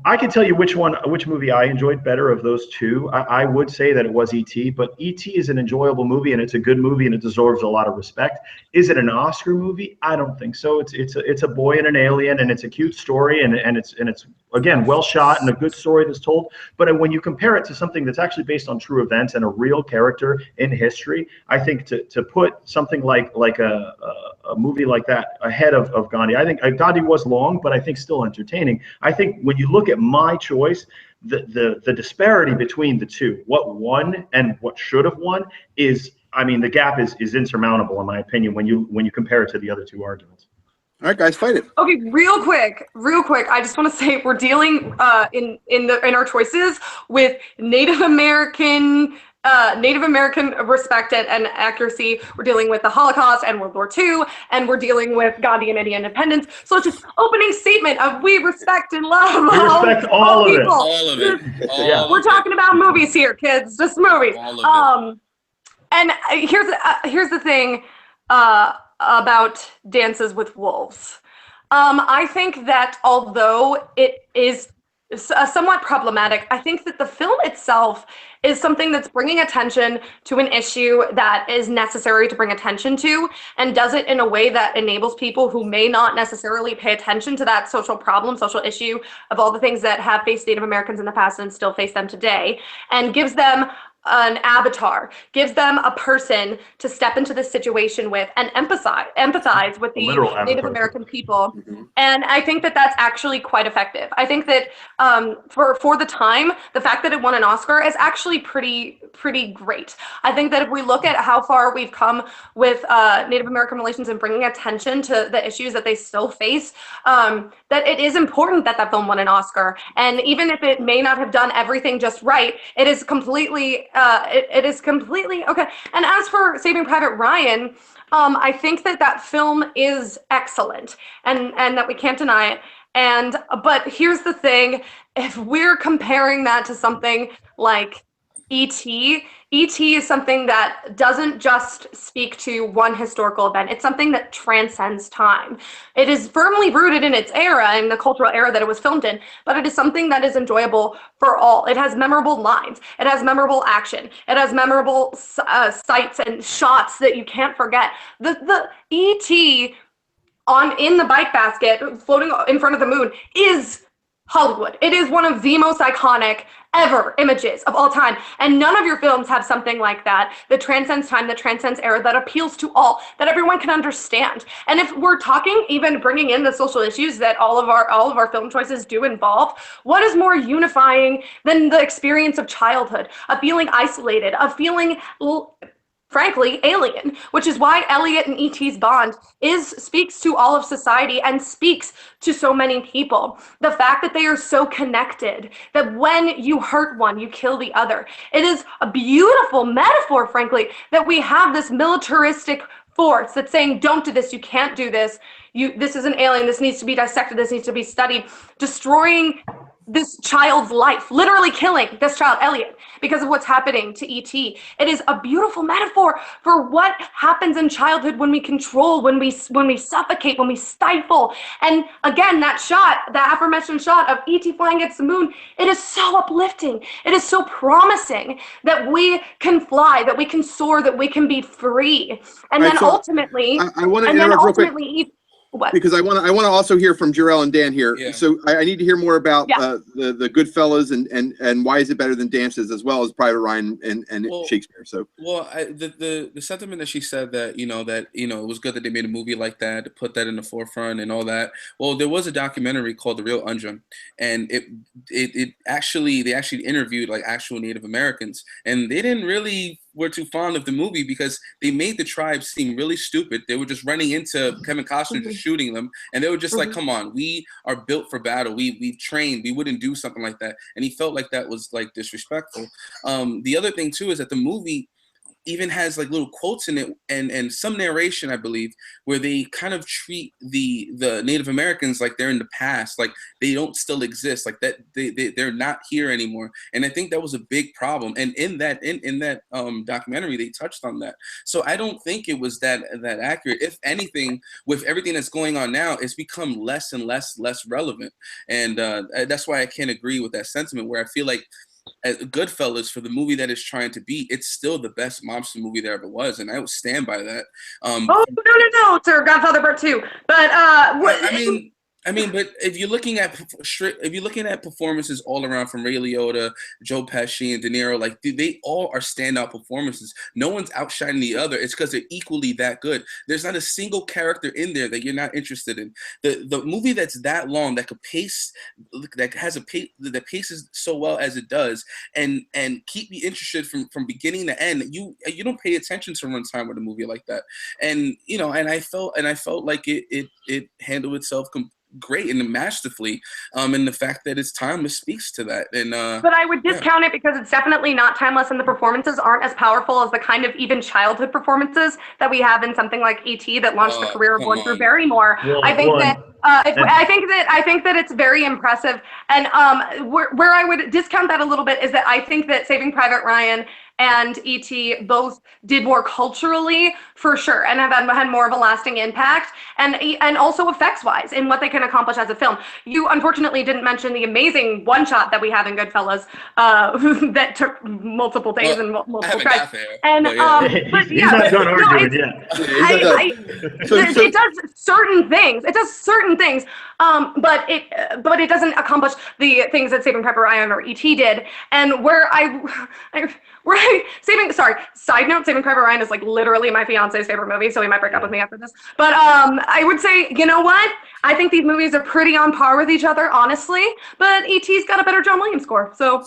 I can tell you which movie I enjoyed better of those two. I would say that it was E.T., but E.T. is an enjoyable movie, and it's a good movie, and it deserves a lot of respect. Is it an Oscar movie? I don't think so. It's a boy and an alien, and it's a cute story, and it's again well shot and a good story that's told. But when you compare it to something that's actually based on true events and a real character in history, I think to put something like a movie like that ahead of Gandhi, I think Gandhi was long, but I think still entertaining. I think when you look at my choice, the disparity between the two, what won and what should have won, is, I mean, the gap is insurmountable in my opinion when you compare it to the other two arguments. All right, guys, fight it. Okay, real quick. I just want to say we're dealing in our choices with Native American respect and accuracy. We're dealing with the Holocaust and World War II, and we're dealing with Gandhi and Indian independence. So it's just opening statement of we respect and love all All of people. it. We're talking about movies here, kids. Just movies. All of it. And here's the thing about Dances with Wolves. I think that although it is somewhat problematic, I think that the film itself is something that's bringing attention to an issue that is necessary to bring attention to, and does it in a way that enables people who may not necessarily pay attention to that social problem, social issue of all the things that have faced Native Americans in the past and still face them today, and gives them an avatar, gives them a person to step into this situation with and empathize with the Native American people. Mm-hmm. And I think that that's actually quite effective. I think that for the time, the fact that it won an Oscar is actually pretty great. I think that if we look at how far we've come with Native American relations and bringing attention to the issues that they still face, that it is important that film won an Oscar. And even if it may not have done everything just right, it is completely it is completely okay. And as for Saving Private Ryan, I think that film is excellent, and that we can't deny it. But here's the thing: if we're comparing that to something like E.T. is something that doesn't just speak to one historical event. It's something that transcends time. It is firmly rooted in its era and the cultural era that it was filmed in, but it is something that is enjoyable for all. It has memorable lines. It has memorable action. It has memorable sights and shots that you can't forget. The E.T. in the bike basket floating in front of the moon is Hollywood. It is one of the most iconic ever images of all time. And none of your films have something like that transcends time, that transcends era, that appeals to all, that everyone can understand. And if we're talking even bringing in the social issues that all of our film choices do involve, what is more unifying than the experience of childhood, of feeling isolated, of feeling frankly, alien, which is why Elliot and E.T.'s bond speaks to all of society and speaks to so many people. The fact that they are so connected, that when you hurt one, you kill the other. It is a beautiful metaphor, frankly, that we have this militaristic force that's saying, don't do this, you can't do this, this is an alien, this needs to be dissected, this needs to be studied, destroying this child's life, literally killing this child, Elliot, because of what's happening to E.T. It is a beautiful metaphor for what happens in childhood when we control, when we suffocate, when we stifle. And again, that shot, the aforementioned shot of E.T. flying against the moon, it is so uplifting. It is so promising that we can fly, that we can soar, that we can be free. And then ultimately, I want to interrupt real quick. What? Because I want to also hear from Jarrell and Dan here. Yeah. So I need to hear more about the Goodfellas and why is it better than Dances, as well as Private Ryan and Shakespeare. So the sentiment that she said that it was good that they made a movie like that to put that in the forefront and all that. Well, there was a documentary called The Real Undrum, and they actually interviewed like actual Native Americans, and they didn't really were too fond of the movie because they made the tribe seem really stupid. They were just running into Kevin Costner, just shooting them, and they were just like, come on, we are built for battle. We've trained. We wouldn't do something like that. And he felt like that was like disrespectful. The other thing too is that the movie even has like little quotes in it and some narration, I believe, where they kind of treat the Native Americans like they're in the past, like they don't still exist, like that they're not here anymore. And I think that was a big problem. And in that documentary, they touched on that. So I don't think it was that accurate. If anything, with everything that's going on now, it's become less and less relevant. And that's why I can't agree with that sentiment, where I feel like Goodfellas, for the movie that it's trying to be, it's still the best mobster movie there ever was, and I would stand by that. No, sir, Godfather Part 2. But I mean, but if you're looking at performances all around, from Ray Liotta, Joe Pesci, and De Niro, like they all are standout performances. No one's outshining the other. It's because they're equally that good. There's not a single character in there that you're not interested in. The movie that's that long, that could pace, that paces so well as it does, and keep you interested from beginning to end. You don't pay attention to runtime with a movie like that. And and I felt like it handled itself great and masterfully, and the fact that it's timeless speaks to that. And but I would discount it because it's definitely not timeless, and the performances aren't as powerful as the kind of even childhood performances that we have in something like E.T. that launched the career of one Drew Barrymore. I think that it's very impressive. And where I would discount that a little bit is that I think that Saving Private Ryan and E.T. both did more culturally, for sure, and have had more of a lasting impact, and also effects-wise in what they can accomplish as a film. You unfortunately didn't mention the amazing one-shot that we have in Goodfellas that took multiple days and multiple tries. And but he's not done arguing yet. It does certain things. It does certain things, but it doesn't accomplish the things that Saving Private Ryan or E.T. did. And side note, Saving Private Ryan is like literally my fiance's favorite movie, so he might break up with me after this. But I would say, you know what? I think these movies are pretty on par with each other, honestly. But E.T.'s got a better John Williams score. So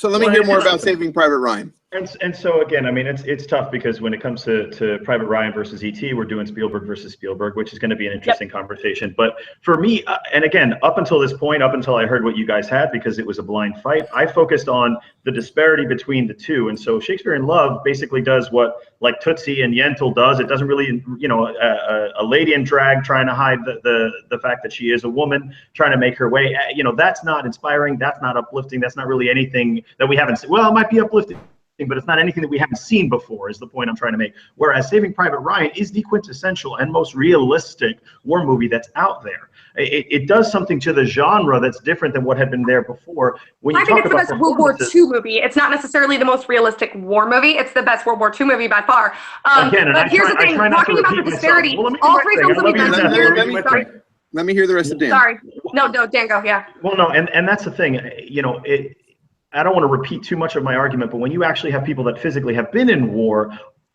let me hear more about Saving Private Ryan. And so again, I mean, it's tough because when it comes to Private Ryan versus E.T., we're doing Spielberg versus Spielberg, which is going to be an interesting conversation. But for me, and again, up until this point, up until I heard what you guys had, because it was a blind fight, I focused on the disparity between the two. And so Shakespeare in Love basically does what like Tootsie and Yentl does. It doesn't really, a lady in drag trying to hide the fact that she is a woman, trying to make her way. That's not inspiring. That's not uplifting. That's not really anything that we haven't seen. Well, it might be uplifting, but it's not anything that we haven't seen before, is the point I'm trying to make. Whereas Saving Private Ryan is the quintessential and most realistic war movie that's out there. It does something to the genre that's different than what had been there before. I think it's the best World War II movie. It's not necessarily the most realistic war movie. It's the best World War II movie by far. But here's the thing, talking about the disparity, all three films that we mentioned here. Let me hear the rest of Dan. Sorry. No, Dan, go, yeah. Well, no, and that's the thing, I don't want to repeat too much of my argument, but when you actually have people that physically have been in war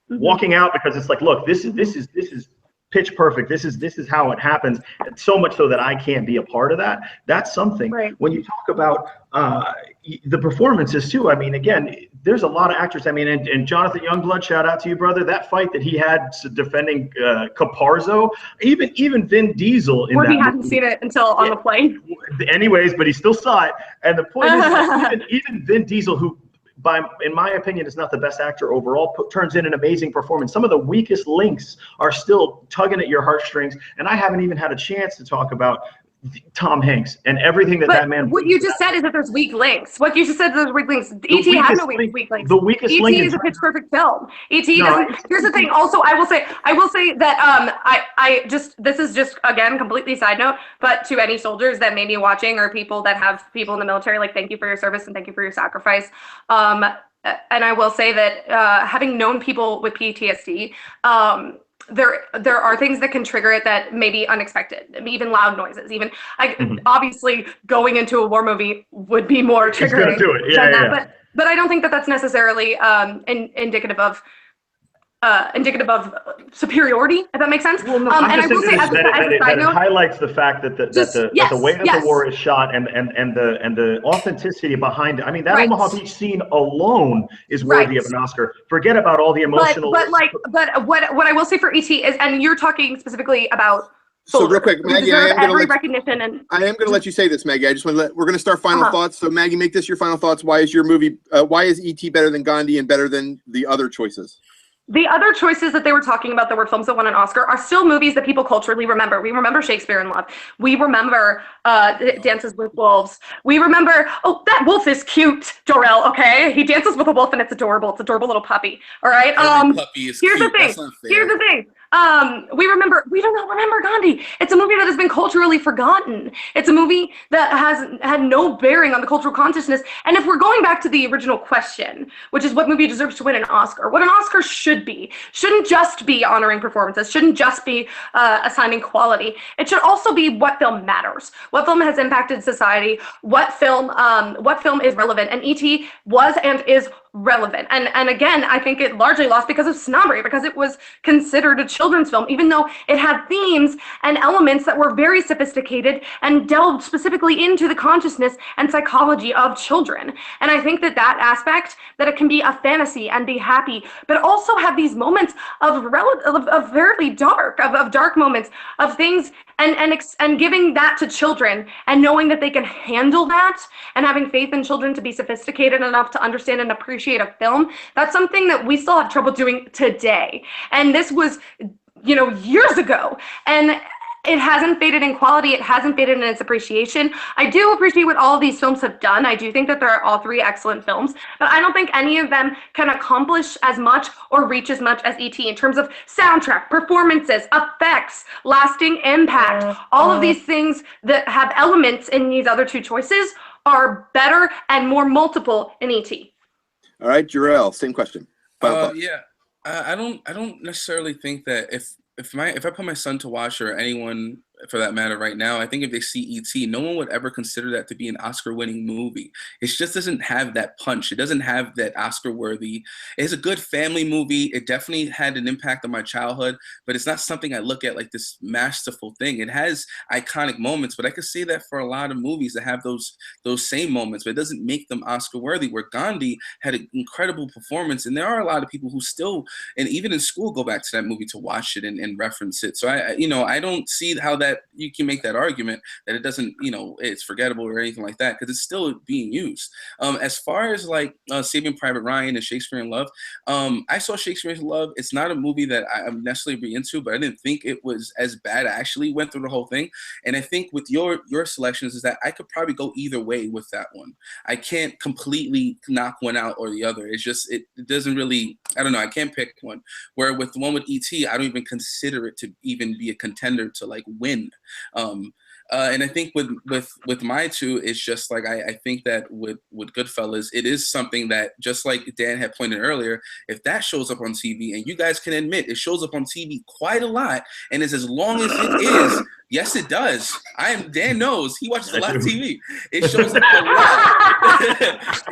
walking out because it's like, look, this is pitch perfect. This is how it happens. So much so that I can't be a part of that. That's something. Right. When you talk about the performances too, I mean, again, there's a lot of actors. I mean, and Jonathan Youngblood, shout out to you, brother. That fight that he had defending Caparzo, even Vin Diesel in that movie. Hadn't seen it until on the plane. Anyways, but he still saw it. And the point is, even Vin Diesel, who in my opinion, is not the best actor overall, turns in an amazing performance. Some of the weakest links are still tugging at your heartstrings, and I haven't even had a chance to talk about Tom Hanks and everything that man. What you just said is that there's weak links. What you just said is there's weak links. E.T. had no weak links. The weakest link E.T. is a pitch perfect film. E.T. doesn't. Here's the thing. Also, I will say that I just, this is just again completely side note, but to any soldiers that may be watching or people that have people in the military, like, thank you for your service and thank you for your sacrifice. And I will say that having known people with PTSD, there are things that can trigger it that may be unexpected, even loud noises. Even obviously going into a war movie would be more triggering do it. than that. But I don't think that that's necessarily indicative of superiority, if that makes sense. Well, no, and I will say, as a side note, it highlights the fact that the way that the war is shot and the authenticity behind it. I mean, that Omaha Beach scene alone is worthy of an Oscar. Forget about all the emotional. But what I will say for E.T. is, and you're talking specifically about. So real quick, Maggie, I am going to let you say this, Maggie. I just want to we're going to start final thoughts. So Maggie, make this your final thoughts. Why is your movie? Why is E.T. better than Gandhi and better than the other choices? The other choices that they were talking about that were films that won an Oscar are still movies that people culturally remember. We remember Shakespeare in Love. We remember Dances with Wolves. We remember, oh, that wolf is cute, Jor-El, okay? He dances with a wolf and it's adorable. It's an adorable little puppy, all right? Here's the thing. We do not remember Gandhi. It's a movie that has been culturally forgotten. It's a movie that has had no bearing on the cultural consciousness. And if we're going back to the original question, which is what movie deserves to win an Oscar, what an Oscar shouldn't just be honoring performances, shouldn't just be assigning quality. It should also be what film matters, what film has impacted society, what film is relevant. And E.T. was and is relevant. And again, I think it largely lost because of snobbery, because it was considered a children's film, even though it had themes and elements that were very sophisticated and delved specifically into the consciousness and psychology of children. And I think that aspect, that it can be a fantasy and be happy, but also have these moments of fairly dark, of dark moments, of things, and giving that to children and knowing that they can handle that and having faith in children to be sophisticated enough to understand and appreciate a film, that's something that we still have trouble doing today. And this was, years ago. And it hasn't faded in quality. It hasn't faded in its appreciation. I do appreciate what all of these films have done. I do think that they're all three excellent films, but I don't think any of them can accomplish as much or reach as much as E.T. in terms of soundtrack, performances, effects, lasting impact. All of these things that have elements in these other two choices are better and more multiple in E.T. All right, Jor-El, same question. I don't necessarily think that if I put my son to watch, or anyone for that matter right now, I think if they see E.T., no one would ever consider that to be an Oscar-winning movie. It just doesn't have that punch. It doesn't have that Oscar-worthy. It's a good family movie. It definitely had an impact on my childhood, but it's not something I look at like this masterful thing. It has iconic moments, but I could say that for a lot of movies that have those same moments, but it doesn't make them Oscar-worthy, where Gandhi had an incredible performance, and there are a lot of people who still, and even in school, go back to that movie to watch it and reference it. So I don't see how that you can make that argument that it doesn't, it's forgettable or anything like that, because it's still being used. As far as like Saving Private Ryan and Shakespeare in Love, I saw Shakespeare in Love. It's not a movie that I'm necessarily be into, but I didn't think it was as bad. I actually went through the whole thing, and I think with your selections is that I could probably go either way with that one. I can't completely knock one out or the other. It's just it doesn't really, I don't know, I can't pick one. Where with the one with E.T., I don't even consider it to even be a contender to like win. And I think with my two, it's just like I think that with Goodfellas, it is something that, just like Dan had pointed earlier, if that shows up on TV, and you guys can admit it shows up on TV quite a lot, and it's as long as it is. Yes, it does. Dan knows, he watches a lot of TV. It shows up a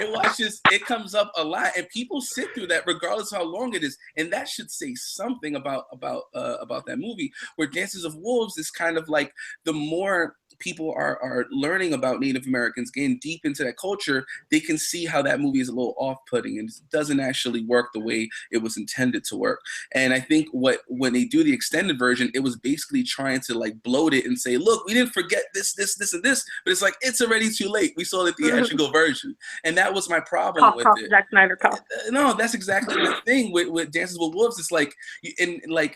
lot. It comes up a lot, and people sit through that regardless of how long it is. And that should say something about that movie, where Dances of Wolves is kind of like the more people are learning about Native Americans, getting deep into that culture, they can see how that movie is a little off-putting and doesn't actually work the way it was intended to work. And I think when they do the extended version, it was basically trying to like bloat it and say, look, we didn't forget this, and this, but it's like, it's already too late. We saw the theatrical version. And that was my problem with it. Zack Snyder cuff. No, that's exactly the thing with Dances with Wolves. It's like,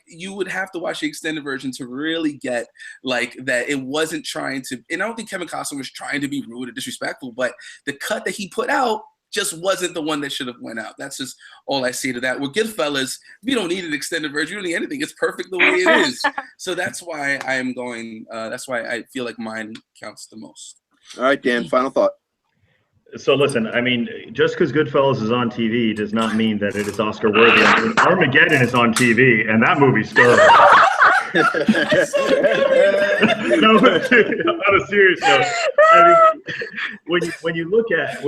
you would have to watch the extended version to really get like that it wasn't trying to, and I don't think Kevin Costner was trying to be rude or disrespectful, but the cut that he put out just wasn't the one that should have went out. That's just all I say to that. With Goodfellas, we don't need an extended version. We don't need anything. It's perfect the way it is. So that's why I am going, that's why I feel like mine counts the most. All right, Dan, final thought. So listen, I mean, just because Goodfellas is on TV does not mean that it is Oscar worthy. I mean, Armageddon is on TV, and that movie's stirring. No, on a serious note, I mean, when you look at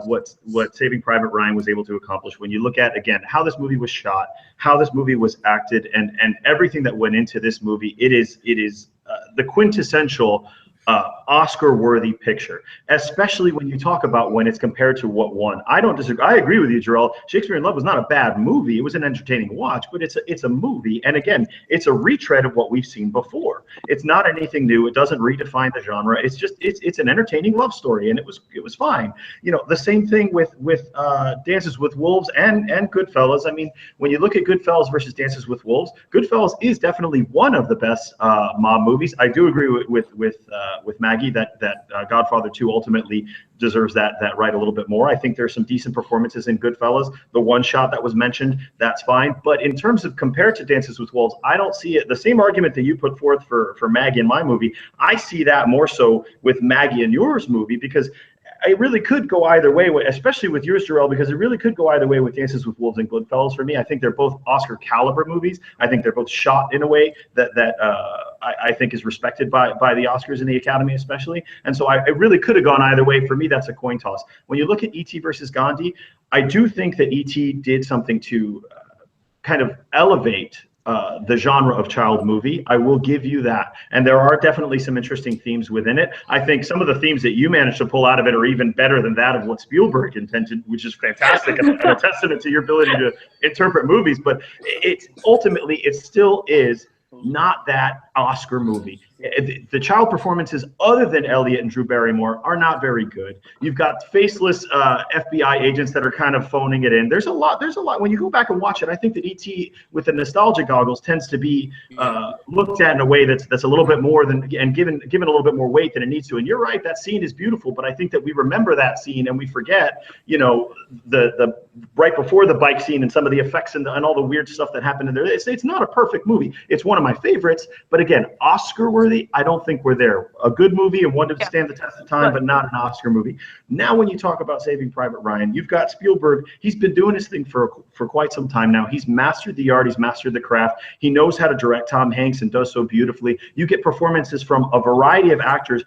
what Saving Private Ryan was able to accomplish, when you look at again how this movie was shot, how this movie was acted, and everything that went into this movie, it is the quintessential Oscar-worthy picture, especially when you talk about when it's compared to what won. I don't disagree. I agree with you, Jarrell. Shakespeare in Love was not a bad movie. It was an entertaining watch, but it's a movie, and again, it's a retread of what we've seen before. It's not anything new. It doesn't redefine the genre. It's just it's an entertaining love story, and it was fine. You know, the same thing with Dances with Wolves and Goodfellas. I mean, when you look at Goodfellas versus Dances with Wolves, Goodfellas is definitely one of the best mob movies. I do agree with Maggie that Godfather 2 ultimately deserves that right a little bit more. I think there's some decent performances in Goodfellas. The one shot that was mentioned, that's fine. But in terms of compared to Dances with Wolves, I don't see it. The same argument that you put forth for Maggie in my movie, I see that more so with Maggie in yours movie, because it really could go either way, especially with yours, Jarrell, because it really could go either way with Dances with Wolves and Goodfellas for me. I think they're both Oscar caliber movies. I think they're both shot in a way that I think is respected by the Oscars and the Academy especially. And so I really could have gone either way. For me, that's a coin toss. When you look at E.T. versus Gandhi, I do think that E.T. did something to kind of elevate the genre of child movie. I will give you that. And there are definitely some interesting themes within it. I think some of the themes that you managed to pull out of it are even better than that of what Spielberg intended, which is fantastic and a testament to your ability to interpret movies. But it's ultimately, it still is not that Oscar movie. The child performances other than Elliot and Drew Barrymore are not very good. You've got faceless FBI agents that are kind of phoning it in. There's a lot. When you go back and watch it, I think that E.T. with the nostalgia goggles tends to be looked at in a way that's a little bit more than, and given a little bit more weight than it needs to. And you're right, that scene is beautiful, but I think that we remember that scene and we forget, you know, the right before the bike scene and some of the effects and all the weird stuff that happened in there. It's not a perfect movie. It's one of my favorites, but again, Oscar worthy, I don't think we're there. A good movie and one to stand the test of time, but not an Oscar movie. Now, when you talk about Saving Private Ryan, you've got Spielberg. He's been doing his thing for quite some time now. He's mastered the art. He's mastered the craft. He knows how to direct Tom Hanks and does so beautifully. You get performances from a variety of actors.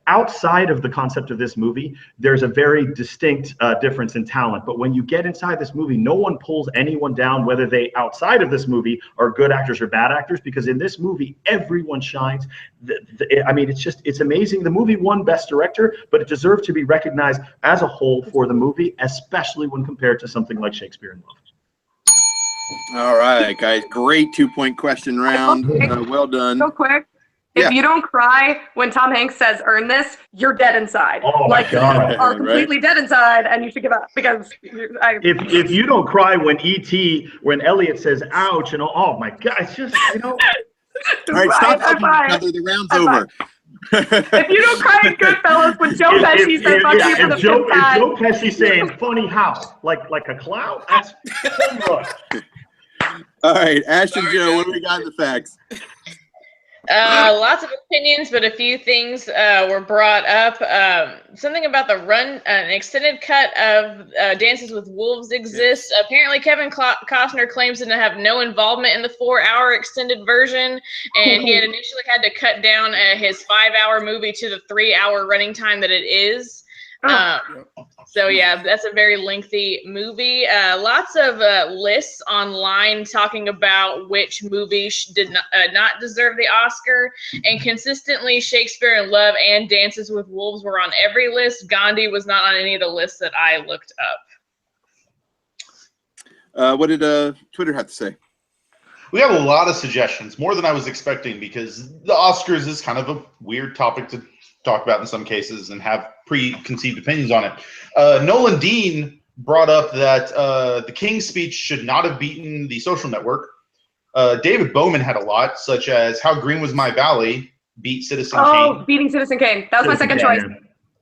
Outside of the concept of this movie, there's a very distinct difference in talent. But when you get inside this movie, no one pulls anyone down, whether they outside of this movie are good actors or bad actors, because in this movie, everyone shines. I mean, it's amazing. The movie won Best Director, but it deserved to be recognized as a whole for the movie, especially when compared to something like Shakespeare in Love. All right, guys. Great 2-point question round. Well done. So quick. If you don't cry when Tom Hanks says "earn this," you're dead inside. Oh my God! You are completely dead inside, and you should give up because if you don't cry when when Elliot says "ouch" and oh my God, it's just, you know. All right, stop talking to each other. The round's over. If you don't cry in Goodfellas when Joe Pesci says "fuck you" for the fifth time. Joe Pesci saying "funny how," like a clown. That's all right, Ash and Joe, what do we got in the facts? Lots of opinions, but a few things were brought up. Something about an extended cut of Dances with Wolves exists. Apparently, Kevin Costner claims to have no involvement in the 4-hour extended version, and he had initially had to cut down his 5-hour movie to the 3-hour running time that it is. So yeah, that's a very lengthy movie. Lots of lists online talking about which movie did not deserve the Oscar, and consistently Shakespeare in Love and Dances with Wolves were on every list. Gandhi was not on any of the lists that I looked up. What did Twitter have to say? We have a lot of suggestions, more than I was expecting, because the Oscars is kind of a weird topic to talk about in some cases and have preconceived opinions on it. Nolan Dean brought up that the King's Speech should not have beaten The Social Network. David Bowman had a lot, such as How Green Was My Valley beat Citizen Kane. Oh, beating Citizen Kane. That was my second choice.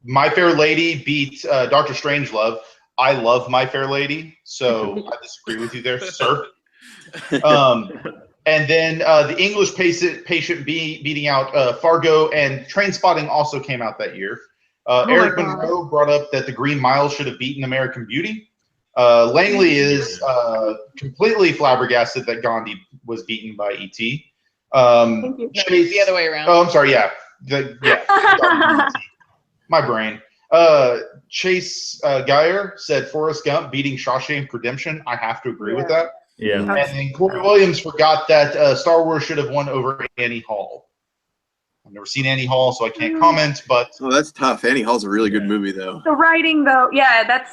My Fair Lady beat Dr. Strangelove. I love My Fair Lady, so I disagree with you there, sir. And then the English patient beating out Fargo, and Trainspotting also came out that year. Eric Monroe brought up that The Green Mile should have beaten American Beauty. Langley is completely flabbergasted that Gandhi was beaten by E.T. Chase, the other way around. Oh, I'm sorry. Yeah. My brain. Chase Geyer said Forrest Gump beating Shawshank Redemption. I have to agree with that. Yeah. And then Corey Williams forgot that Star Wars should have won over Annie Hall. I've never seen Annie Hall, so I can't comment. But that's tough. Annie Hall's a really good movie, though. The writing, though, yeah, that's.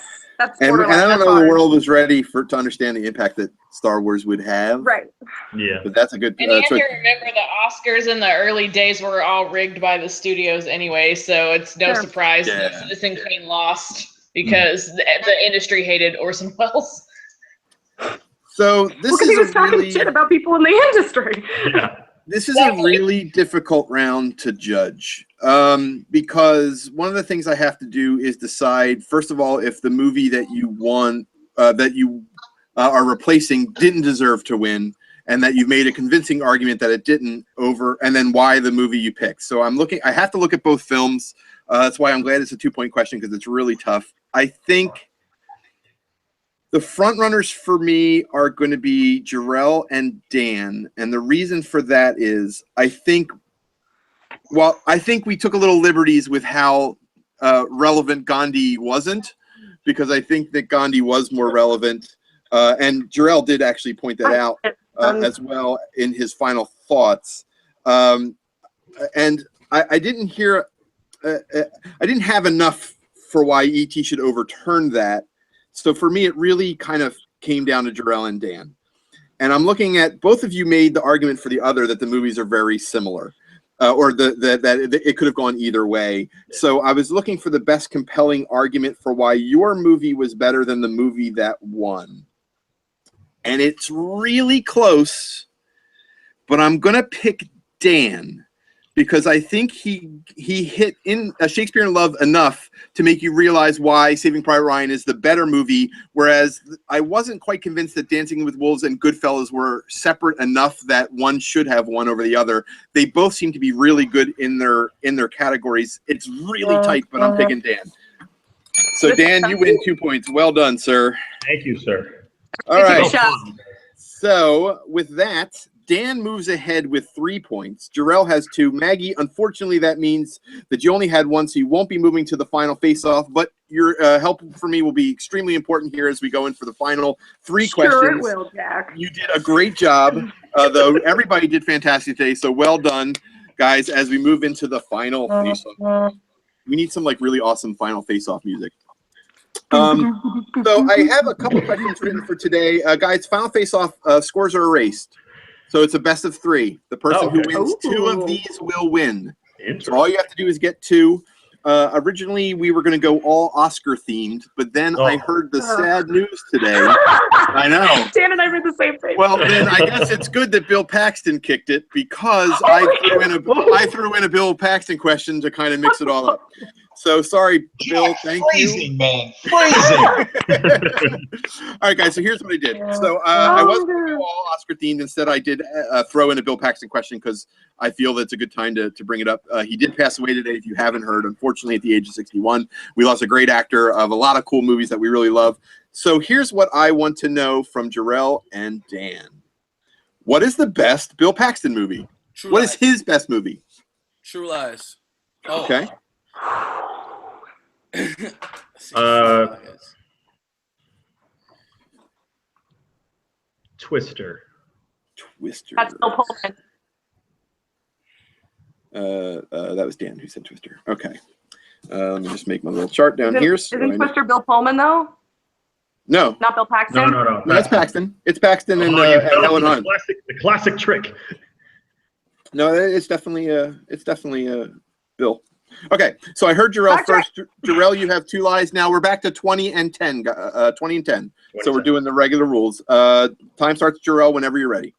And I don't know the world was ready to understand the impact that Star Wars would have. Right. Yeah. But that's a good. And you have to remember the Oscars in the early days were all rigged by the studios anyway, so it's no surprise that Citizen Kane lost because the industry hated Orson Welles. So this is he was talking shit about people in the industry. Yeah. This is a really difficult round to judge because one of the things I have to do is decide, first of all, if the movie that you won, that you are replacing didn't deserve to win, and that you've made a convincing argument that it didn't and then why the movie you picked. So I have to look at both films. That's why I'm glad it's a 2-point question, because it's really tough. I think the front runners for me are going to be Jarrell and Dan. And the reason for that is I think we took a little liberties with how relevant Gandhi wasn't, because I think that Gandhi was more relevant. And Jarrell did actually point that out as well in his final thoughts. And I didn't hear, I didn't have enough for why E.T. should overturn that. So for me, it really kind of came down to Jarrell and Dan. And I'm looking at, both of you made the argument for the other that the movies are very similar, or that it could have gone either way. So I was looking for the best compelling argument for why your movie was better than the movie that won. And it's really close, but I'm going to pick Dan, because I think he hit in Shakespeare in Love enough to make you realize why Saving Private Ryan is the better movie, whereas I wasn't quite convinced that Dancing with Wolves and Goodfellas were separate enough that one should have one over the other. They both seem to be really good in their categories. It's really tight, but I'm picking Dan. So Dan, you win 2 points. Well done, sir. Thank you, sir. All right. So with that, Dan moves ahead with 3 points. Jarrell has 2. Maggie, unfortunately, that means that you only had 1, so you won't be moving to the final face-off. But your help for me will be extremely important here as we go in for the final 3 questions. Sure it will, Jack. You did a great job, though everybody did fantastic today, so well done, guys, as we move into the final face-off. We need some really awesome final face-off music. So I have a couple questions written for today. Guys, final face-off scores are erased. So it's a best of 3. The person who wins 2 of these will win. So all you have to do is get 2. Originally, we were going to go all Oscar themed, but then I heard the sad news today. I know. Dan and I read the same thing. Well, then I guess it's good that Bill Paxton kicked it, because I threw in a Bill Paxton question to kind of mix it all up. So sorry, Bill. Thank you. Man. Phrasing. All right, guys. So here's what I did. So I wasn't going to go all Oscar themed. Instead, I did throw in a Bill Paxton question because I feel that's a good time to bring it up. He did pass away today, if you haven't heard, unfortunately, at the age of 61. We lost a great actor of a lot of cool movies that we really love. So here's what I want to know from Jarrell and Dan. What is the best Bill Paxton movie? What is his best movie? True Lies. Oh. Okay. Twister. Twister. That's Bill Pullman. That was Dan who said Twister. Okay. Let me just make my little chart down here. Isn't Twister Bill Pullman though? No. Not Bill Paxton? No. That's Paxton. It's Paxton and Helen Hunt. The classic trick. No, it's definitely Bill. Okay, so I heard Jarrell first. Jarrell, you have 2 lies. Now we're back to 20 and 10. 20 and 10. So we're doing the regular rules. Time starts, Jarrell, whenever you're ready.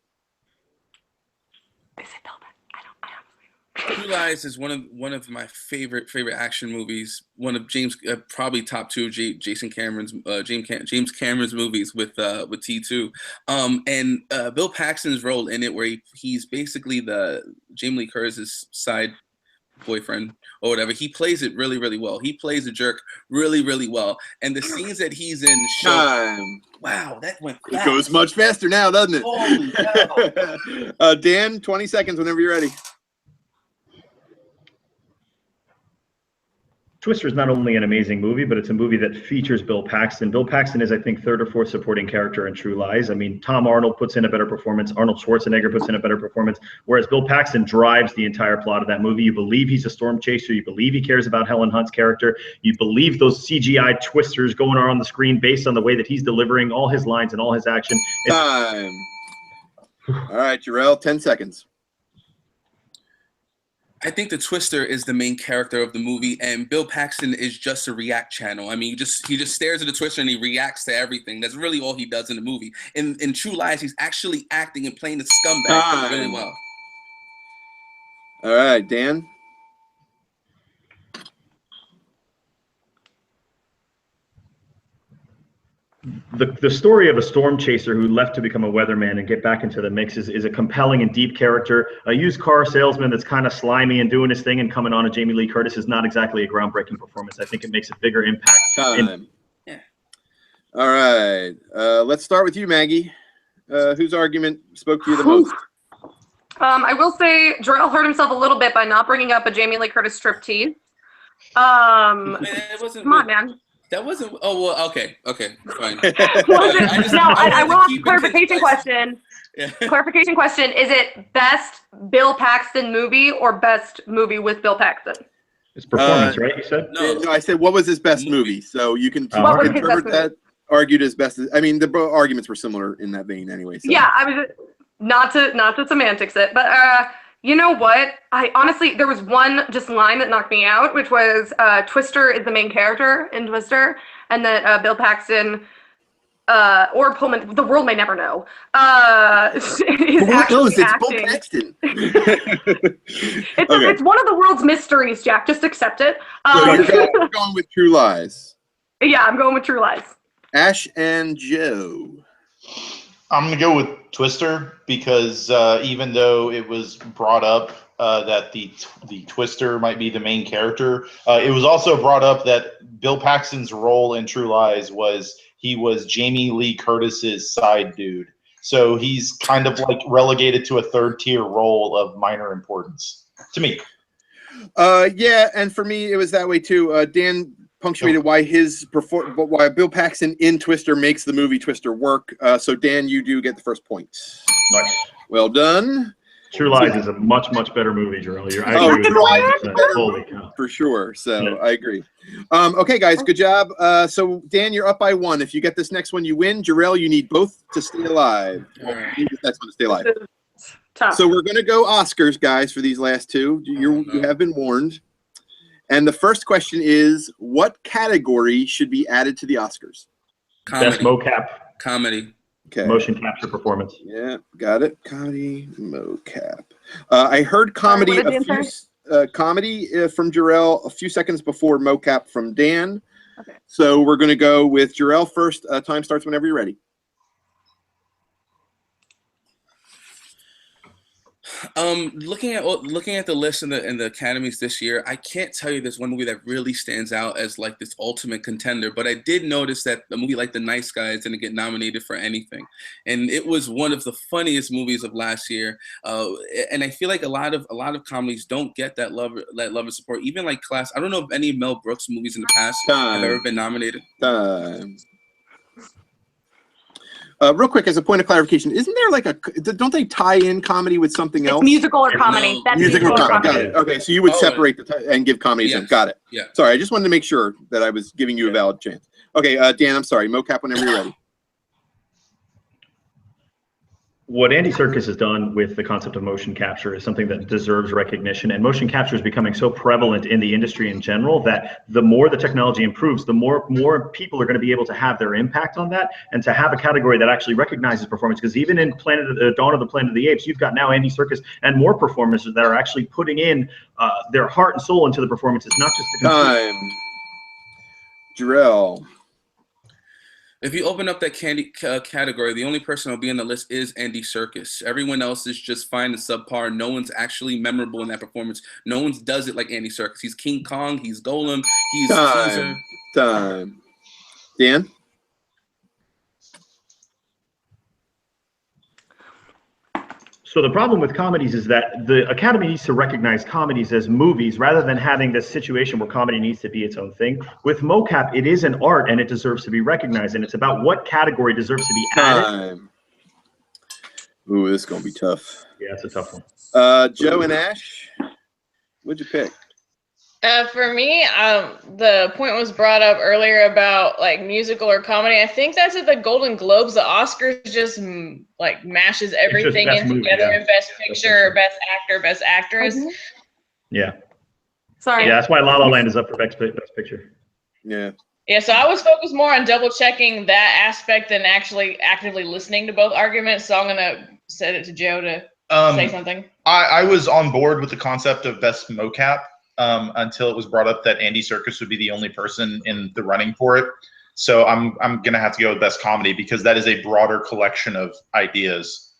Is it Bill? True Lies is one of my favorite action movies. One of James, probably top 2 of James Cameron's movies with T2. And Bill Paxton's role in it, where he's basically the Jamie Lee Curtis's side boyfriend or whatever. He plays it really, really well. He plays a jerk really, really well. And the scenes that he's in show. Wow, that went fast. It goes much faster now, doesn't it? Holy cow. Dan, 20 seconds whenever you're ready. Twister is not only an amazing movie, but it's a movie that features Bill Paxton. Bill Paxton is, I think, 3rd or 4th supporting character in True Lies. I mean, Tom Arnold puts in a better performance. Arnold Schwarzenegger puts in a better performance, whereas Bill Paxton drives the entire plot of that movie. You believe he's a storm chaser. You believe he cares about Helen Hunt's character. You believe those CGI twisters going on the screen based on the way that he's delivering all his lines and all his action. Time. All right, Jarrell, 10 seconds. I think the Twister is the main character of the movie, and Bill Paxton is just a react channel. I mean, he just stares at the Twister and he reacts to everything. That's really all he does in the movie. In True Lies, he's actually acting and playing the scumbag really well. All right, Dan. The story of a storm chaser who left to become a weatherman and get back into the mix is a compelling and deep character. A used car salesman that's kind of slimy and doing his thing and coming on to Jamie Lee Curtis is not exactly a groundbreaking performance. I think it makes a bigger impact. Yeah. All right. Let's start with you, Maggie. Whose argument spoke to you the most? I will say Jarrell hurt himself a little bit by not bringing up a Jamie Lee Curtis striptease. Come on, man. That wasn't. Oh well. Okay. Fine. I will ask a clarification question. Yeah. Clarification question: is it best Bill Paxton movie or best movie with Bill Paxton? It's performance, right? You said. No, I said what was his best movie. So you can interpret that. Argued as best as. I mean, the arguments were similar in that vein, anyway. So. Yeah, I was not to semantics it, but you know what? I honestly, there was one just line that knocked me out, which was Twister is the main character in Twister, and that Bill Paxton or Pullman, the world may never know, is actually it's acting. Bill Paxton. It's one of the world's mysteries, Jack. Just accept it. So you're going with True Lies. Yeah, I'm going with True Lies. Ash and Joe. I'm going to go with Twister because even though it was brought up that the Twister might be the main character, it was also brought up that Bill Paxton's role in True Lies was he was Jamie Lee Curtis's side dude. So he's kind of like relegated to a 3rd tier role of minor importance to me. Yeah, and for me it was that way too. Dan punctuated why why Bill Paxton in Twister makes the movie Twister work. So Dan, you do get the first point. Nice. Well done. True Lies is a much better movie, Jarrell. Holy cow. For sure. So yeah. I agree. Okay, guys, good job. So Dan, you're up by 1. If you get this next one, you win. Jarrell, you need both to stay alive. Well, you need this next one to stay alive. Tough. So we're gonna go Oscars, guys, for these last 2. You have been warned. And the first question is, what category should be added to the Oscars? Comedy. Best mocap. Comedy. Okay. Motion capture performance. Yeah, got it. Comedy, mocap. I heard comedy comedy from Jarrell a few seconds before mocap from Dan. Okay. So we're going to go with Jarrell first. Time starts whenever you're ready. Looking at the list in the academies this year, I can't tell you there's one movie that really stands out as like this ultimate contender, but I did notice that a movie like The Nice Guys didn't get nominated for anything, and it was one of the funniest movies of last year. And I feel like a lot of comedies don't get that love and support. Even like Class, I don't know if any Mel Brooks movies in the past have ever been nominated. Real quick, as a point of clarification, isn't there like don't they tie in comedy with something else? Musical or comedy. No, That's musical or comedy. Got comedy. it. Okay, so you would separate and give comedy some. Got it. Yeah. Sorry, I just wanted to make sure that I was giving you a valid chance. Okay, Dan, I'm sorry. Mocap whenever you're ready. What Andy Serkis has done with the concept of motion capture is something that deserves recognition, and motion capture is becoming so prevalent in the industry in general that the more the technology improves, the more people are going to be able to have their impact on that, and to have a category that actually recognizes performance. Because even in Dawn of the Planet of the Apes, you've got now Andy Serkis and more performers that are actually putting in their heart and soul into the performances, not just the computer. Time. Jarrell. If you open up that category, the only person who'll be on the list is Andy Serkis. Everyone else is just fine and subpar. No one's actually memorable in that performance. No one does it like Andy Serkis. He's King Kong. He's Golem. He's Caesar. Time. Dan? So the problem with comedies is that the Academy needs to recognize comedies as movies rather than having this situation where comedy needs to be its own thing. With mocap, it is an art and it deserves to be recognized, and it's about what category deserves to be added. Ooh, this is going to be tough. Yeah, it's a tough one. Joe and Ash, what'd you pick? For me, the point was brought up earlier about like musical or comedy. I think that's at the Golden Globes. The Oscars just like mashes everything in together in Best Picture, Best Actor, Best Actress. Yeah. Sorry. Yeah, that's why La La Land is up for Best Picture. Yeah. Yeah, so I was focused more on double checking that aspect than actually actively listening to both arguments. So I'm gonna set it to Joe to say something. I was on board with the concept of Best Mocap. Until it was brought up that Andy Serkis would be the only person in the running for it. So I'm gonna have to go with Best Comedy because that is a broader collection of ideas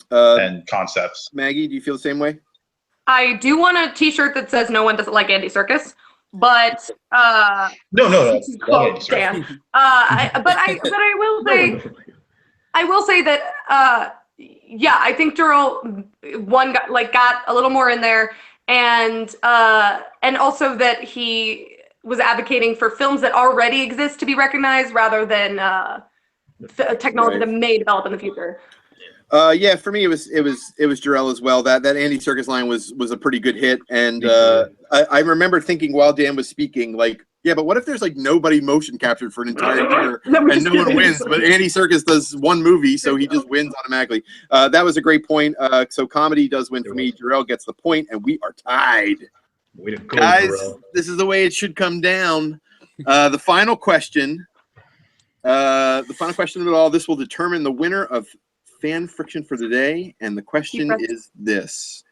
and concepts. Maggie, do you feel the same way? I do want a T-shirt that says "No one doesn't like Andy Serkis," but no. Quote Dan. But I will say that yeah, I think Jarrell got a little more in there. And also that he was advocating for films that already exist to be recognized rather than technology that may develop in the future. Yeah, for me it was Jarrell as well. That Andy Serkis line was a pretty good hit, and I remember thinking while Dan was speaking, like, yeah, but what if there's like nobody motion captured for an entire year and no one wins? But Andy Serkis does one movie, so he just wins automatically. That was a great point. So comedy does win for me. Jarrell gets the point, and we are tied. Way to go, guys, Jarrell. this is the way it should come down. The final question. The final question of it all. This will determine the winner of Fan Friction for the day, and the question is this: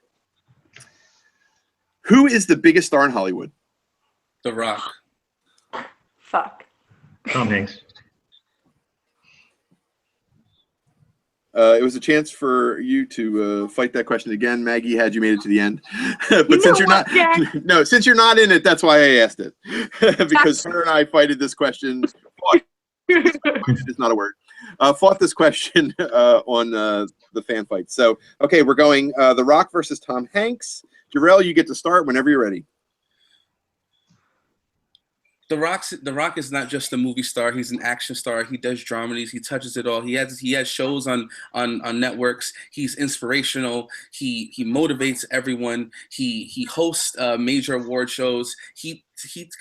who is the biggest star in Hollywood? The Rock. Fuck. Tom Hanks. It was a chance for you to fight that question again. Maggie had you made it to the end, but since you're not in it, that's why I asked it because her and I fighted this question. It's not a word. Fought this question on the fan fight. So okay, we're going The Rock versus Tom Hanks. Jarrell, you get to start whenever you're ready. The Rock is not just a movie star. He's an action star. He does dramedies. He touches it all. He has shows on networks. He's inspirational. He motivates everyone. He hosts major award shows. He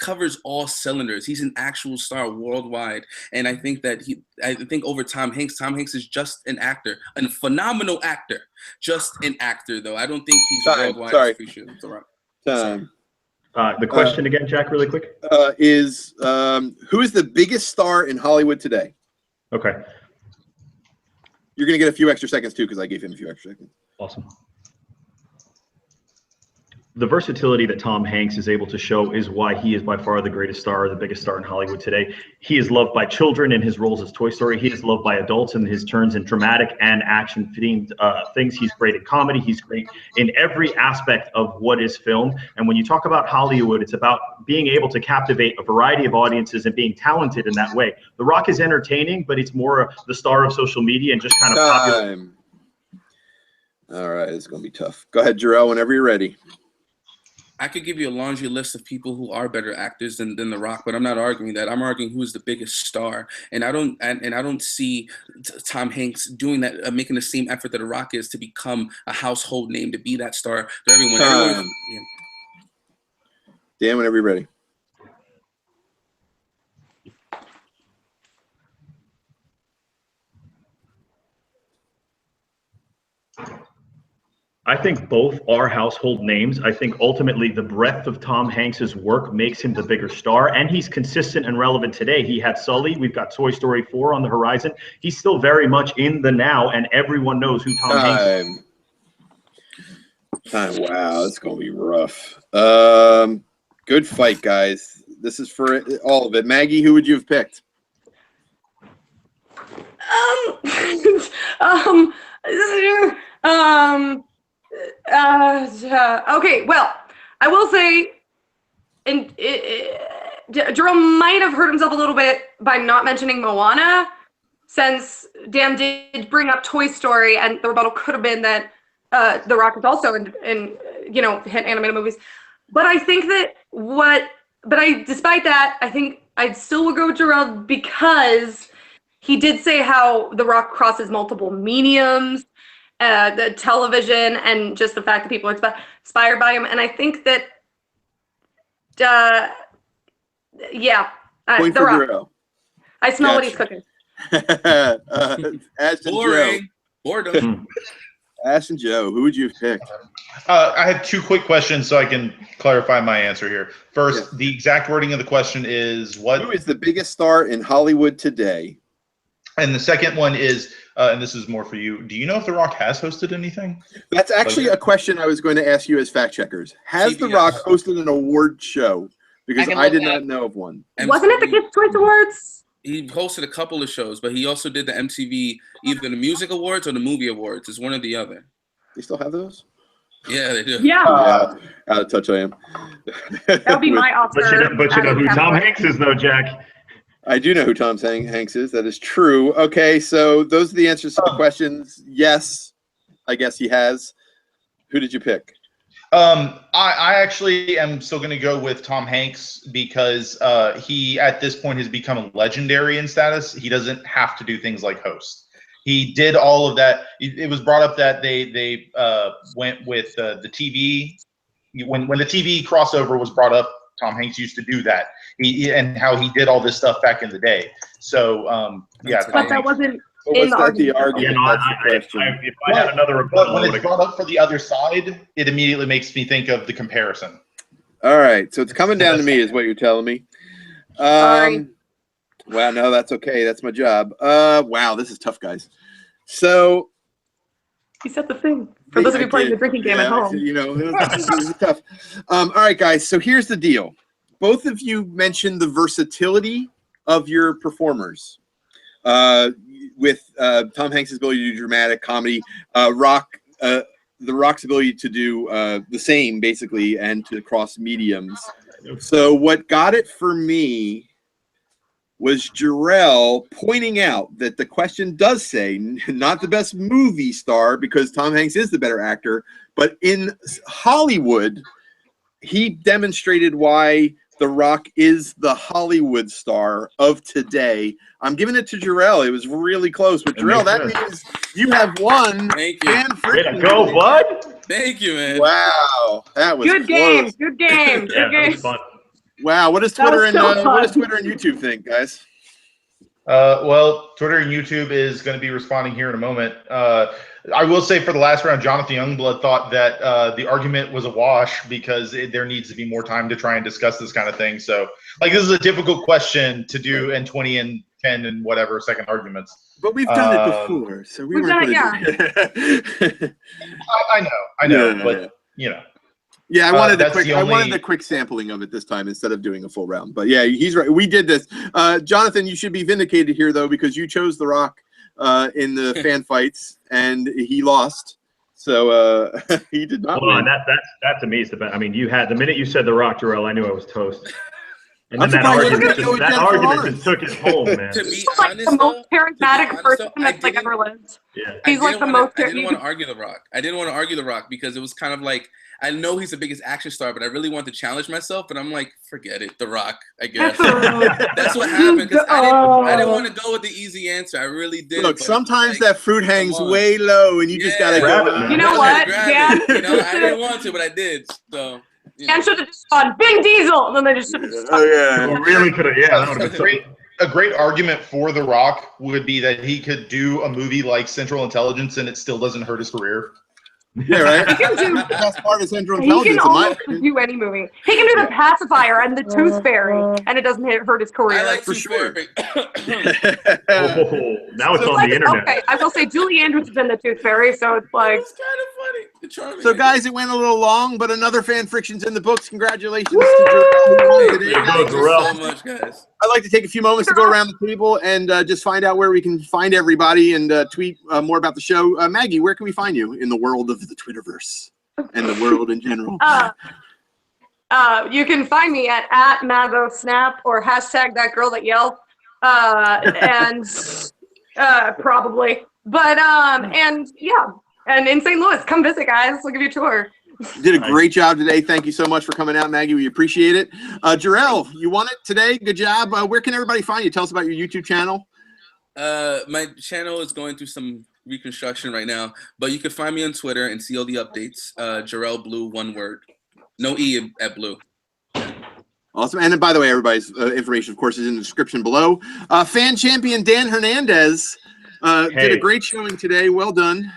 covers all cylinders. He's an actual star worldwide. And I think over Tom Hanks is just an actor, a phenomenal actor. Just an actor, though. I don't think he's worldwide. Sorry. The Rock. The question again, Jack, really quick. Is who is the biggest star in Hollywood today? Okay. You're going to get a few extra seconds, too, because I gave him a few extra seconds. Awesome. the versatility that Tom Hanks is able to show is why he is by far the greatest star, the biggest star in Hollywood today. He is loved by children in his roles as Toy Story. He is loved by adults in his turns in dramatic and action-themed things. He's great in comedy. He's great in every aspect of what is filmed. And when you talk about Hollywood, it's about being able to captivate a variety of audiences and being talented in that way. The Rock is entertaining, but it's more the star of social media and just kind of popular. All right, it's going to be tough. Go ahead, Jarrell, whenever you're ready. I could give you a laundry list of people who are better actors than The Rock, but I'm not arguing that. I'm arguing who is the biggest star, and I don't see Tom Hanks doing that, making the same effort that The Rock is to become a household name, to be that star to everyone. Yeah. Dan, whenever you're ready. I think both are household names. I think ultimately the breadth of Tom Hanks's work makes him the bigger star, and he's consistent and relevant today. He had Sully. We've got Toy Story 4 on the horizon. He's still very much in the now, and everyone knows who Tom Hanks is. Wow, it's going to be rough. Good fight, guys. This is for all of it. Maggie, who would you have picked? Okay, well, I will say, and Jerome might have hurt himself a little bit by not mentioning Moana, since Dan did bring up Toy Story, and the rebuttal could have been that The Rock is also in hit animated movies. But I think that despite that, I think I'd still would go with Jarrell, because he did say how The Rock crosses multiple mediums. The television, and just the fact that people are inspired by him. And I think that, Point The for Rock. Jarrell. I smell what he's cooking. Ash and Joe. Boredom. Ash and Joe, who would you have picked? I had two quick questions so I can clarify my answer here. First, the exact wording of the question is what? Who is the biggest star in Hollywood today? And the second one is, and this is more for you, do you know if The Rock has hosted anything? That's actually a question I was going to ask you as fact checkers. Has CBS. The Rock hosted an award show? Because I did not know of one. Wasn't it the Kids' Choice Awards? He hosted a couple of shows, but he also did the MTV, either the Music Awards or the Movie Awards. It's one or the other. They still have those? Yeah, they do. Yeah. Out of touch I am. That would be my Oscar. But you know who Tom Hanks is, though, Jack. I do know who Tom Hanks is. That is true. Okay, so those are the answers to the questions. Yes, I guess he has. Who did you pick? I actually am still going to go with Tom Hanks, because he, at this point, has become legendary in status. He doesn't have to do things like host. He did all of that. It was brought up that they went with the TV. When the TV crossover was brought up, Tom Hanks used to do that. And how he did all this stuff back in the day. So, But that wasn't in the argument. Yeah, no, if I had another rebuttal, when it's brought up for the other side, it immediately makes me think of the comparison. All right, so it's coming down to me, is what you're telling me. Sorry. Well, no, that's okay. That's my job. Wow, this is tough, guys. So He said the thing. For those of you playing the drinking game at home. It's tough. All right, guys. So here's the deal. Both of you mentioned the versatility of your performers. With Tom Hanks' ability to do dramatic comedy, The Rock's ability to do the same, basically, and to cross mediums. So what got it for me was Jarrell pointing out that the question does say not the best movie star, because Tom Hanks is the better actor, but in Hollywood, he demonstrated why The Rock is the Hollywood star of today. I'm giving it to Jarrell. It was really close, but Jarrell, that means you have won. Thank you. Way to go, bud. Thank you, man. Wow, that was Good close. game. Good game. Yeah, Good that game. was fun. Wow, what does That Twitter was so fun. what does Twitter and YouTube think, guys? Well, Twitter and YouTube is going to be responding here in a moment. I will say for the last round, Jonathan Youngblood thought that the argument was a wash because there needs to be more time to try and discuss this kind of thing. So, like, this is a difficult question to do in 20 and 10 and whatever second arguments. But we've done it before, so we weren't going to do it. I know, Yeah, but yeah. you know. Yeah, I wanted that's the quick sampling of it this time instead of doing a full round. But yeah, he's right. We did this. Jonathan, you should be vindicated here though, because you chose The Rock in the fan fights and he lost. So he did not win. That to me is the best. I mean, you had the minute you said The Rock, Jarrell, I knew I was toast. And I'm then surprised that argument just took it home, man. To be He's like honest, the most charismatic honest, person though, that's like ever lived. Yeah. He's like the most. I didn't want to argue The Rock. I didn't want to argue The Rock because it was kind of like, I know he's the biggest action star, but I really want to challenge myself. But I'm like, forget it, The Rock, I guess. That's what happened because I didn't want to go with the easy answer. I really did. Look, sometimes that fruit hangs way low, and you just gotta go. You know what, Dan? You know, I didn't want to, but I did. So. Dan should have just gone Vin Diesel, and then they just should have. Oh yeah, we really could have. Yeah, that would have been a great argument for The Rock would be that he could do a movie like Central Intelligence and it still doesn't hurt his career. Yeah, right. He can do. The best part of Central He can Intelligence, in my almost opinion. do any movie. He can do the pacifier and the tooth fairy, and it doesn't hurt his career. I like For Tooth sure. Fairy. now it's on the internet. Okay, I will say Julie Andrews is in the tooth fairy, so it's like. It's kind of funny. It's charming. So, guys, it went a little long, but another fan friction's in the books. Congratulations to Jarrell today. Thank you so much, guys. I'd like to take a few moments to go around the table and just find out where we can find everybody and tweet more about the show. Maggie, where can we find you in the world of the Twitterverse and the world in general? You can find me at @MagoSnap or #ThatGirlThatYelled, and probably. But and yeah, and in St. Louis, come visit, guys. We'll give you a tour. You did a great job today. Thank you so much for coming out, Maggie. We appreciate it. Jarrell, you won it today. Good job. Where can everybody find you? Tell us about your YouTube channel. My channel is going through some reconstruction right now, but you can find me on Twitter and see all the updates. Jarrell Blue, one word. No E at Blue. Awesome. And by the way, everybody's information, of course, is in the description below. Fan champion Dan Hernandez did a great showing today. Well done.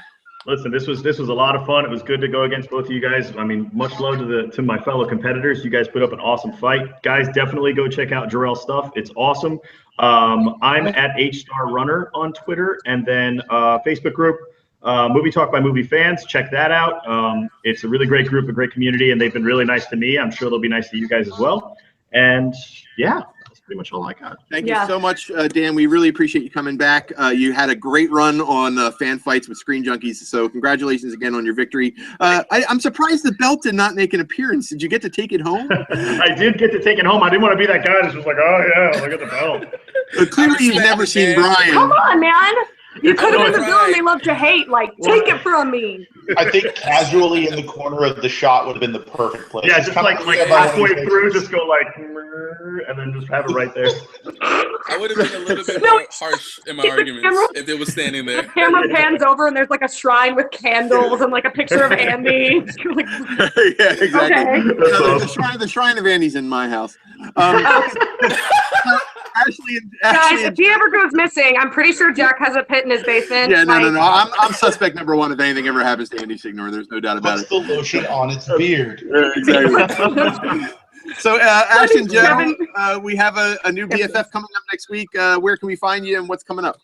Listen, this was a lot of fun. It was good to go against both of you guys. I mean, much love to my fellow competitors. You guys put up an awesome fight. Guys, definitely go check out Jarrell's stuff. It's awesome. I'm at HStarRunner on Twitter, and then Facebook group, Movie Talk by Movie Fans. Check that out. It's a really great group, a great community, and they've been really nice to me. I'm sure they'll be nice to you guys as well. And yeah, that's pretty much all I got. Thank you so much, Dan. We really appreciate you coming back. You had a great run on fan fights with Screen Junkies, so congratulations again on your victory. I'm surprised the belt did not make an appearance. Did you get to take it home? I did get to take it home. I didn't want to be that guy that's just like, oh yeah, look at the belt. But clearly you've never seen Brian. Come on, man. You could have been the villain they love to hate. Like, take it from me. I think casually in the corner of the shot would have been the perfect place. Yeah, just like halfway through, just go like, and then just have it right there. I would have been a little bit more harsh in my arguments if it was standing there. The camera pans over and there's like a shrine with candles and like a picture of Andy. Like, yeah, exactly. Okay. The shrine of Andy's in my house. Ashley, guys, if he ever goes missing, I'm pretty sure Jack has a pit in his basement. Yeah, no. I'm suspect number one if anything ever happens to Andy Signor. There's no doubt about it. Puts the lotion on its beard. Yeah, exactly. So, Ash and Joe, we have a new BFF coming up next week. Where can we find you and what's coming up?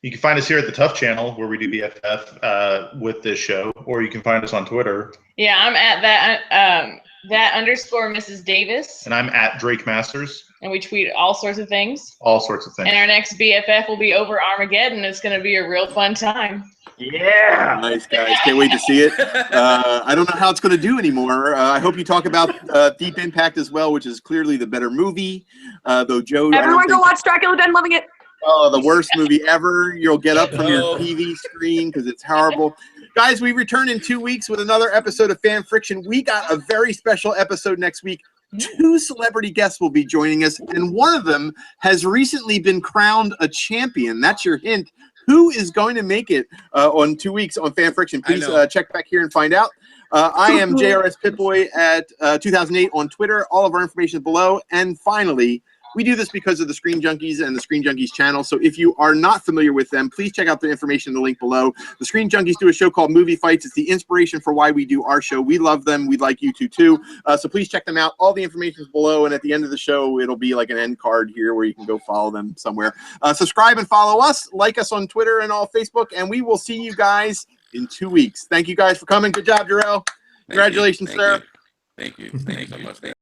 You can find us here at the TUFF channel where we do BFF with this show, or you can find us on Twitter. Yeah, I'm at _Mrs. Davis. And I'm at Drake Masters. And we tweet all sorts of things. All sorts of things. And our next BFF will be over Armageddon. It's going to be a real fun time. Yeah. Nice, guys. Can't wait to see it. I don't know how it's going to do anymore. I hope you talk about Deep Impact as well, which is clearly the better movie. Though Joe, everyone go watch Dracula Dead, loving it. Oh, the worst movie ever. You'll get up from your TV screen because it's horrible. Guys, we return in 2 weeks with another episode of Fan Friction. We got a very special episode next week. 2 celebrity guests will be joining us, and one of them has recently been crowned a champion. That's your hint. Who is going to make it on 2 weeks on Fan Friction? Please check back here and find out. I am JRS Pitboy at 2008 on Twitter. All of our information is below. And finally, we do this because of the Screen Junkies and the Screen Junkies channel. So if you are not familiar with them, please check out the information in the link below. The Screen Junkies do a show called Movie Fights. It's the inspiration for why we do our show. We love them. We'd like you to too. So please check them out. All the information is below. And at the end of the show, it'll be like an end card here where you can go follow them somewhere. Subscribe and follow us. Like us on Twitter and all Facebook. And we will see you guys in 2 weeks. Thank you guys for coming. Good job, Jarrell. Congratulations, sir. Thank you so much.